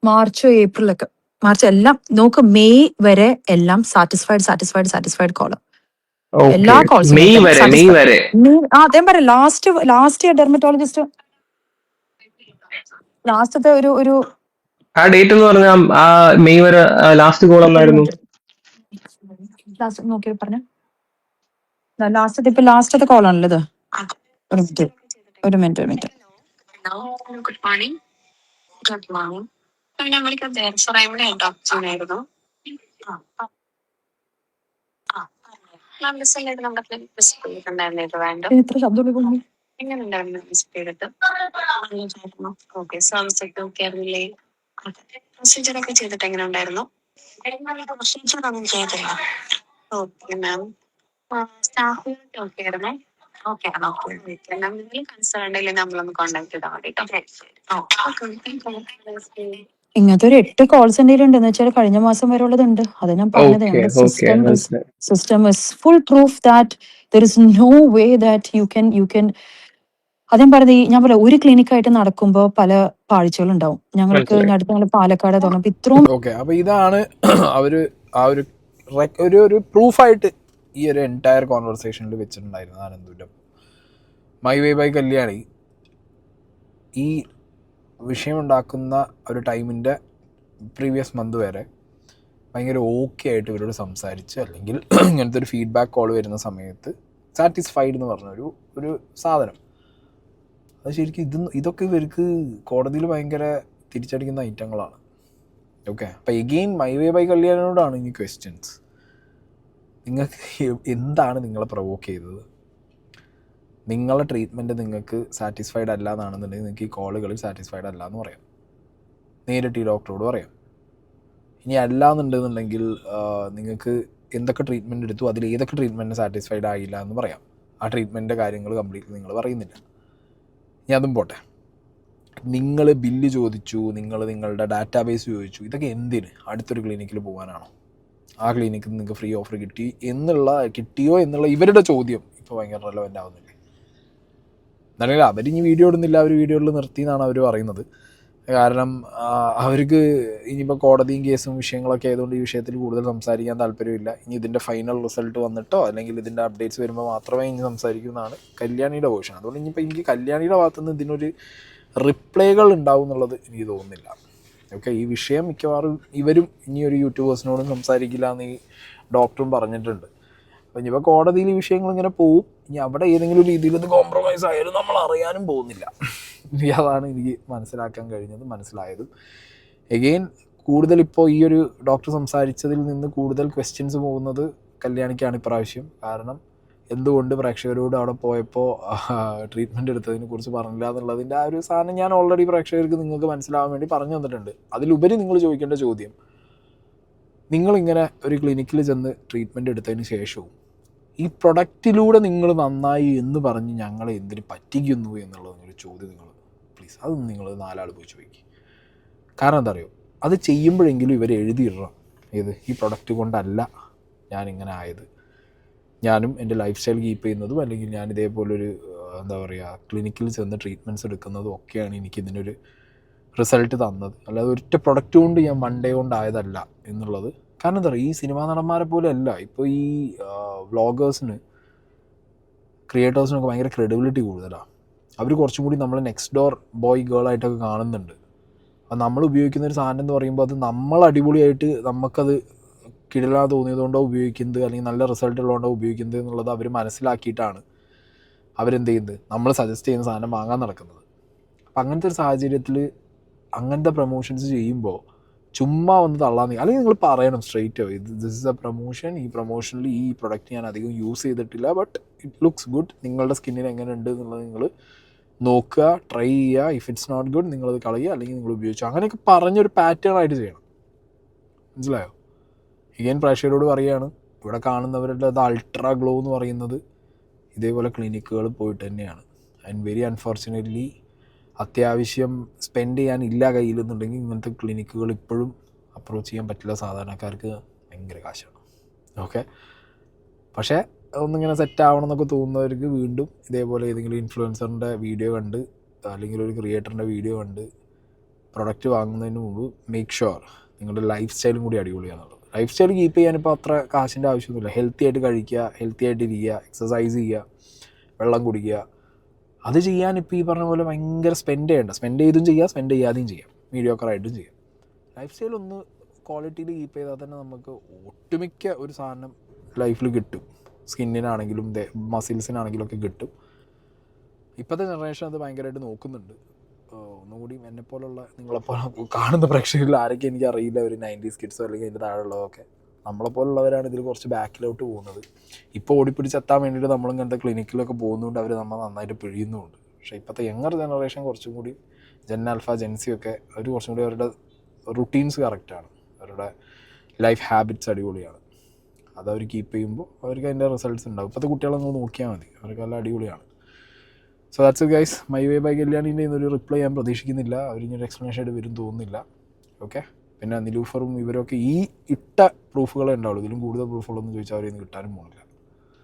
മാർച്ചോ ഏപ്രിലൊക്കെ. മാർച്ച് എല്ലാം നോക്ക്, മെയ് വരെ എല്ലാം സാറ്റിസ്ഫൈഡ് കോള്. എല്ലാ ഓക്കെ, കോൾസും മെയ് നോക്കിയാൽ വരെ മെയ് സാറ്റിസ്ഫൈഡ്. വരെ അദ്ദേഹം പറയാം ലാസ്റ്റ് ഇയർ ഡെർമറ്റോളജിസ്റ്റ് ലാസ്റ്റത്തെ ഒരു ആ ഡേറ്റ് എന്ന് പറഞ്ഞാൽ ആ മെയ് വരെ ലാസ്റ്റ് കോൾ എന്നായിരുന്നു? ലാസ്റ്റ് നോക്കി പറഞ്ഞു. ലാസ്റ്റത്തെ കോളാണല്ലോ ഇത്. ഒരു minute. Good morning. Good morning. ഞാൻ വിളിക്കുന്നത് ദേവസ്വറായ്മയുടെ ഡോക്ടറിനായിരുന്നു. മാം ഡിസൈനായിട്ട് നമ്മുടെ ക്ലിനിക് വിസിറ്റ് ചെയ്തിട്ടുണ്ടായിരുന്നു. വേണ്ട ഇത്ര ശബ്ദം എങ്ങനെ ഉണ്ടായിരുന്നു വിസിറ്റ് ചെയ്തിട്ട്? ഓക്കെ, സർവീസ് ഒക്കെ ഓക്കെ ആയിരുന്നില്ലേ? പ്രൊസീജിയർ ഒക്കെ ചെയ്തിട്ട് എങ്ങനെ ഉണ്ടായിരുന്നു? പ്രൊസീജിയർ ഒന്നും ചെയ്തില്ല. Okay ma'am. സ്റ്റാഫുകളൊക്കെ ഓക്കെ ആയിരുന്നു? ഓക്കെ ആണ്. ഓക്കെ മാം, എന്തെങ്കിലും കൺസേൺ ഉണ്ടെങ്കിൽ നമ്മളൊന്ന് കോൺടാക്ട് ചെയ്താൽ മതി കേട്ടോ. ഇങ്ങനത്തെ ഒരു 8 കോൾസ് എൻ്റെ ഉണ്ട് എന്ന് വെച്ചാൽ കഴിഞ്ഞ മാസം വരെ ഉള്ളതുണ്ട്. അത് ഞാൻ പറഞ്ഞത് ഓക്കെ ഞങ്ങളുടെ ഓക്കെ, മനസ്സിലായി. System is full proof that there is no way that you can അതേ പറഞ്ഞത്. ഞാൻ പറയാം, ഒരു ക്ലിനിക്കായിട്ട് നടക്കുമ്പോൾ പല പാഴ്ചകളും ഉണ്ടാവും. ഞങ്ങൾക്ക് മനസ്സിലായി. അടുത്ത ഞങ്ങൾ പാലക്കാട് തുടങ്ങും. ഇത്രയും ഓക്കെ, അപ്പോൾ ഇതാണ് അവർ ആ ഒരു പ്രൂഫായിട്ട് ഈ ഒരു എൻറ്റയർ കോൺവെർസേഷനിൽ വെച്ചിട്ടുണ്ടായിരുന്നത് ആനന്ദുവിൻ്റെ മൈ വേ ബൈ കല്യാണി. ഈ വിഷയമുണ്ടാക്കുന്ന ഒരു ടൈമിൻ്റെ പ്രീവിയസ് മന്ത് വരെ ഭയങ്കര ഓക്കെ ആയിട്ട് ഇവരോട് സംസാരിച്ച്, അല്ലെങ്കിൽ ഇങ്ങനത്തെ ഒരു ഫീഡ്ബാക്ക് കോൾ വരുന്ന സമയത്ത് സാറ്റിസ്ഫൈഡ് എന്ന് പറഞ്ഞൊരു സാധനം, അത് ശരിക്കും ഇതൊക്കെ ഇവർക്ക് കോടതിയിൽ ഭയങ്കര തിരിച്ചടിക്കുന്ന ഐറ്റങ്ങളാണ്. ഓക്കെ, അപ്പോൾ എഗെയിൻ മൈ വേ ബൈ കല്യാണിനോടാണ് ഇനി ക്വസ്റ്റ്യൻസ്. നിങ്ങൾക്ക് എന്താണ് നിങ്ങളെ പ്രൊവോക്ക് ചെയ്തത്? നിങ്ങളുടെ ട്രീറ്റ്മെൻറ്റ് നിങ്ങൾക്ക് സാറ്റിസ്ഫൈഡ് അല്ല എന്നാണെന്നുണ്ടെങ്കിൽ നിങ്ങൾക്ക് ഈ കോളുകളിൽ സാറ്റിസ്ഫൈഡ് അല്ല എന്ന് പറയാം, നേരിട്ട് ഈ ഡോക്ടറോട് പറയാം. ഇനി അല്ല എന്നുണ്ടെന്നുണ്ടെങ്കിൽ നിങ്ങൾക്ക് എന്തൊക്കെ ട്രീറ്റ്മെൻറ്റ് എടുത്തു, അതിൽ ഏതൊക്കെ ട്രീറ്റ്മെൻറ്റ് സാറ്റിസ്ഫൈഡ് ആയില്ല എന്ന് പറയാം. ആ ട്രീറ്റ്മെൻറ്റിൻ്റെ കാര്യങ്ങൾ കംപ്ലീറ്റ്ലി നിങ്ങൾ പറയുന്നില്ല. ഇനി അതും പോട്ടെ, നിങ്ങൾ ബില്ല് ചോദിച്ചു, നിങ്ങൾ നിങ്ങളുടെ ഡാറ്റാബേസ് ചോദിച്ചു, ഇതൊക്കെ എന്തിന്? അടുത്തൊരു ക്ലിനിക്കിൽ പോകാനാണോ? ആ ക്ലിനിക്കിൽ നിങ്ങൾക്ക് ഫ്രീ ഓഫർ കിട്ടിയോ എന്നുള്ള ഇവരുടെ ചോദ്യം ഇപ്പോൾ ഭയങ്കര റെലവൻ്റ് ആവുന്നില്ലേ? എന്നാലും അവരിനി വീഡിയോ ഇടുന്നില്ല, അവർ വീഡിയോയിൽ നിർത്തി എന്നാണ് അവർ പറയുന്നത്. കാരണം അവർക്ക് ഇനിയിപ്പോൾ കോടതിയും കേസും വിഷയങ്ങളൊക്കെ ആയതുകൊണ്ട് ഈ വിഷയത്തിൽ കൂടുതൽ സംസാരിക്കാൻ താല്പര്യമില്ല. ഇനി ഇതിൻ്റെ ഫൈനൽ റിസൾട്ട് വന്നിട്ടോ അല്ലെങ്കിൽ ഇതിൻ്റെ അപ്ഡേറ്റ്സ് വരുമ്പോൾ മാത്രമേ ഇനി സംസാരിക്കുമെന്നാണ് കല്യാണിയുടെ പോഷൻ. അതുകൊണ്ട് ഇനിയിപ്പോൾ എനിക്ക് കല്യാണിയുടെ ഭാഗത്തുനിന്ന് ഇതിനൊരു റിപ്ലൈകൾ ഉണ്ടാവും എന്നുള്ളത് എനിക്ക് തോന്നുന്നില്ല. ഓക്കെ, ഈ വിഷയം മിക്കവാറും ഇവരും ഇനിയൊരു യൂട്യൂബേഴ്സിനോടും സംസാരിക്കില്ല എന്ന് ഈ ഡോക്ടറും പറഞ്ഞിട്ടുണ്ട്. അപ്പോൾ ഇനിയിപ്പോൾ കോടതിയിൽ ഈ വിഷയങ്ങൾ ഇങ്ങനെ പോവും. ഇനി അവിടെ ഏതെങ്കിലും രീതിയിൽ ഇത് കോംപ്രമൈസ് ആയാലും നമ്മൾ അറിയാനും പോകുന്നില്ല. അതാണ് എനിക്ക് മനസ്സിലായതും. എഗെയിൻ കൂടുതൽ ഇപ്പോൾ ഈ ഒരു ഡോക്ടർ സംസാരിച്ചതിൽ നിന്ന് കൂടുതൽ ക്വസ്റ്റ്യൻസ് പോകുന്നത് കല്യാണിക്കാണ് ഇപ്രാവശ്യം. കാരണം എന്തുകൊണ്ട് പ്രേക്ഷകരോട് അവിടെ പോയപ്പോൾ ട്രീറ്റ്മെൻറ്റ് എടുത്തതിനെ കുറിച്ച് പറഞ്ഞില്ല എന്നുള്ളതിൻ്റെ ആ ഒരു സാധനം ഞാൻ ഓൾറെഡി പ്രേക്ഷകർക്ക് നിങ്ങൾക്ക് മനസ്സിലാവാൻ വേണ്ടി പറഞ്ഞു തന്നിട്ടുണ്ട്. അതിലുപരി നിങ്ങൾ ചോദിക്കേണ്ട ചോദ്യം, നിങ്ങളിങ്ങനെ ഒരു ക്ലിനിക്കിൽ ചെന്ന് ട്രീറ്റ്മെൻറ്റ് എടുത്തതിന് ശേഷവും ഈ പ്രൊഡക്റ്റിലൂടെ നിങ്ങൾ നന്നായി എന്ന് പറഞ്ഞ് ഞങ്ങളെ എന്തിന് പറ്റിക്കുന്നു എന്നുള്ളതൊരു ചോദ്യം നിങ്ങൾ പ്ലീസ് അതൊന്നും നിങ്ങൾ 4 ആൾ പോയി ചോദിക്കും. കാരണം എന്താ അറിയോ, അത് ചെയ്യുമ്പോഴെങ്കിലും ഇവർ എഴുതിയിടണം, ഈ പ്രൊഡക്റ്റ് കൊണ്ടല്ല ഞാനിങ്ങനെ ആയത്, ഞാനും എൻ്റെ ലൈഫ് സ്റ്റൈൽ കീപ്പ് ചെയ്യുന്നതും അല്ലെങ്കിൽ ഞാൻ ഇതേപോലൊരു ക്ലിനിക്കിൽ ചെന്ന് ട്രീറ്റ്മെൻറ്റ്സ് എടുക്കുന്നതും ഒക്കെയാണ് എനിക്കിതിനൊരു റിസൾട്ട് തന്നത്. അല്ലാതെ ഒറ്റ പ്രൊഡക്റ്റ് കൊണ്ട് ഞാൻ മൺഡേ കൊണ്ടായതല്ല എന്നുള്ളത്. കാരണം എന്താ പറയുക, ഈ സിനിമാ നടന്മാരെ പോലെ അല്ല ഇപ്പോൾ ഈ വ്ളോഗേഴ്സിന് ക്രിയേറ്റേഴ്സിനൊക്കെ ഭയങ്കര ക്രെഡിബിലിറ്റി കൂടുതലാണ്. അവർ കുറച്ചും കൂടി നമ്മളെ നെക്സ്റ്റ് ഡോർ ബോയ് ഗേൾ ആയിട്ടൊക്കെ കാണുന്നുണ്ട്. അപ്പം നമ്മൾ ഉപയോഗിക്കുന്ന ഒരു സാധനം എന്ന് പറയുമ്പോൾ അത് നമ്മൾ അടിപൊളിയായിട്ട് നമുക്കത് കിടിലാ തോന്നിയതുകൊണ്ടോ ഉപയോഗിക്കുന്നത്, അല്ലെങ്കിൽ നല്ല റിസൾട്ട് ഉള്ളതുകൊണ്ടോ ഉപയോഗിക്കുന്നത് എന്നുള്ളത് അവർ മനസ്സിലാക്കിയിട്ടാണ് അവരെന്ത് ചെയ്യുന്നത്, നമ്മൾ സജസ്റ്റ് ചെയ്യുന്ന സാധനം വാങ്ങാൻ നടക്കുന്നത്. അപ്പം അങ്ങനത്തെ ഒരു സാഹചര്യത്തിൽ അങ്ങനത്തെ പ്രൊമോഷൻസ് ചെയ്യുമ്പോൾ ചുമ്മാ വന്ന് തള്ളാൻ, അല്ലെങ്കിൽ നിങ്ങൾ പറയണം straight this is A promotion, ഈ പ്രൊമോഷനിൽ ഈ പ്രൊഡക്റ്റ് ഞാൻ അധികം യൂസ് ചെയ്തിട്ടില്ല, ബട്ട് ഇറ്റ് ലുക്സ് ഗുഡ്, നിങ്ങളുടെ സ്കിന്നിന് എങ്ങനെ ഉണ്ട് എന്നുള്ളത് നിങ്ങൾ നോക്കുക, ട്രൈ ചെയ്യുക, ഇഫ് ഇറ്റ്സ് നോട്ട് ഗുഡ് നിങ്ങളത് കളയുക, അല്ലെങ്കിൽ നിങ്ങൾ ഉപയോഗിച്ചു, അങ്ങനെയൊക്കെ പറഞ്ഞൊരു പാറ്റേൺ ആയിട്ട് ചെയ്യണം. മനസ്സിലായോ? ഇഗൻ പ്രേക്ഷകരോട് പറയുകയാണ്, ഇവിടെ കാണുന്നവരുടെ അത് അൾട്രാ ഗ്ലോ എന്ന് പറയുന്നത് ഇതേപോലെ ക്ലിനിക്കുകൾ പോയിട്ട് തന്നെയാണ്. ആൻഡ് വെരി അൺഫോർച്ചുനേറ്റ്ലി അത്യാവശ്യം സ്പെൻഡ് ചെയ്യാനില്ല കയ്യിലെന്നുണ്ടെങ്കിൽ ഇങ്ങനത്തെ ക്ലിനിക്കുകൾ ഇപ്പോഴും അപ്രോച്ച് ചെയ്യാൻ പറ്റില്ല. സാധാരണക്കാർക്ക് ഭയങ്കര കാശാണ്. ഓക്കെ, പക്ഷേ ഒന്നിങ്ങനെ സെറ്റ് ആവണം എന്നൊക്കെ തോന്നുന്നവർക്ക് വീണ്ടും ഇതേപോലെ ഏതെങ്കിലും ഇൻഫ്ലുവൻസറിൻ്റെ വീഡിയോ കണ്ട് അല്ലെങ്കിൽ ഒരു ക്രിയേറ്ററിൻ്റെ വീഡിയോ കണ്ട് പ്രൊഡക്റ്റ് വാങ്ങുന്നതിന് മുമ്പ് മേക്ക് ഷുവർ നിങ്ങളുടെ ലൈഫ് സ്റ്റൈലും കൂടി അടിപൊളിയാണെന്നുള്ളത്. ലൈഫ് സ്റ്റൈൽ കീപ്പ് ചെയ്യാനിപ്പോൾ അത്ര കാശിൻ്റെ ആവശ്യമൊന്നുമില്ല. ഹെൽത്തി ആയിട്ട് കഴിക്കുക, ഹെൽത്തി ആയിട്ട് ഇരിക്കുക, എക്സസൈസ് ചെയ്യുക, വെള്ളം കുടിക്കുക. അത് ചെയ്യാൻ ഇപ്പോൾ ഈ പറഞ്ഞ പോലെ ഭയങ്കര സ്പെൻഡ് ചെയ്യേണ്ട. സ്പെൻഡ് ചെയ്തും ചെയ്യുക, സ്പെൻഡ് ചെയ്യാതെയും ചെയ്യാം, മീഡിയോക്കറായിട്ടും ചെയ്യാം. ലൈഫ് സ്റ്റൈൽ ഒന്ന് ക്വാളിറ്റിയിൽ കീപ്പ് ചെയ്താൽ തന്നെ നമുക്ക് ഒട്ടുമിക്ക ഒരു സാധനം ലൈഫിൽ കിട്ടും. സ്കിന്നിനാണെങ്കിലും മസിൽസിനാണെങ്കിലും ഒക്കെ കിട്ടും. ഇപ്പോഴത്തെ ജനറേഷൻ അത് ഭയങ്കരമായിട്ട് നോക്കുന്നുണ്ട്. ഒന്നുകൂടി എന്നെപ്പോലുള്ള നിങ്ങളെപ്പോലെ കാണുന്ന പ്രേക്ഷകരിൽ ആരൊക്കെ എനിക്കറിയില്ല, ഒരു 90s കിഡ്സോ അല്ലെങ്കിൽ അതിൻ്റെ താഴെയുള്ളതൊക്കെ നമ്മളെപ്പോലുള്ളവരാണ് ഇതിൽ കുറച്ച് ബാക്കിലോട്ട് പോകുന്നത്. ഇപ്പോൾ ഓടിപ്പിടിച്ചെത്താൻ വേണ്ടിയിട്ട് നമ്മളും ഇങ്ങനത്തെ ക്ലിനിക്കിലൊക്കെ പോകുന്നതുകൊണ്ട് അവർ നമ്മൾ നന്നായിട്ട് പിഴിയുന്നുമുണ്ട്. പക്ഷേ ഇപ്പോഴത്തെ യങ്ങർ ജനറേഷൻ കുറച്ചും കൂടി ജെൻ ആൽഫ ജെൻസി ഒക്കെ അവർ കുറച്ചും കൂടി അവരുടെ റുട്ടീൻസ് കറക്റ്റാണ്, അവരുടെ ലൈഫ് ഹാബിറ്റ്സ് അടിപൊളിയാണ്. അതവർ കീപ്പ് ചെയ്യുമ്പോൾ അവർക്ക് അതിൻ്റെ റിസൾട്ട്സ് ഉണ്ടാവും. ഇപ്പോഴത്തെ കുട്ടികളൊന്ന് നോക്കിയാൽ മതി, അവർക്ക് നല്ല അടിപൊളിയാണ്. So that's it guys. My way by കല്യാണിൻ്റെ ഇന്നൊരു റിപ്ലൈ ഞാൻ പ്രതീക്ഷിക്കുന്നില്ല, അവരിങ്ങനൊരു എക്സ്പ്ലനേഷൻ ആയിട്ട് വരും തോന്നുന്നില്ല. ഓക്കെ, പിന്നെ നിലൂഫറും ഇവരൊക്കെ ഈ ഇട്ട പ്രൂഫുകളെ ഉണ്ടാവുള്ളൂ, ഇതിലും കൂടുതൽ പ്രൂഫുകളൊന്നും ചോദിച്ചാൽ അവരിന്ന് കിട്ടാനും പോകുന്നില്ല.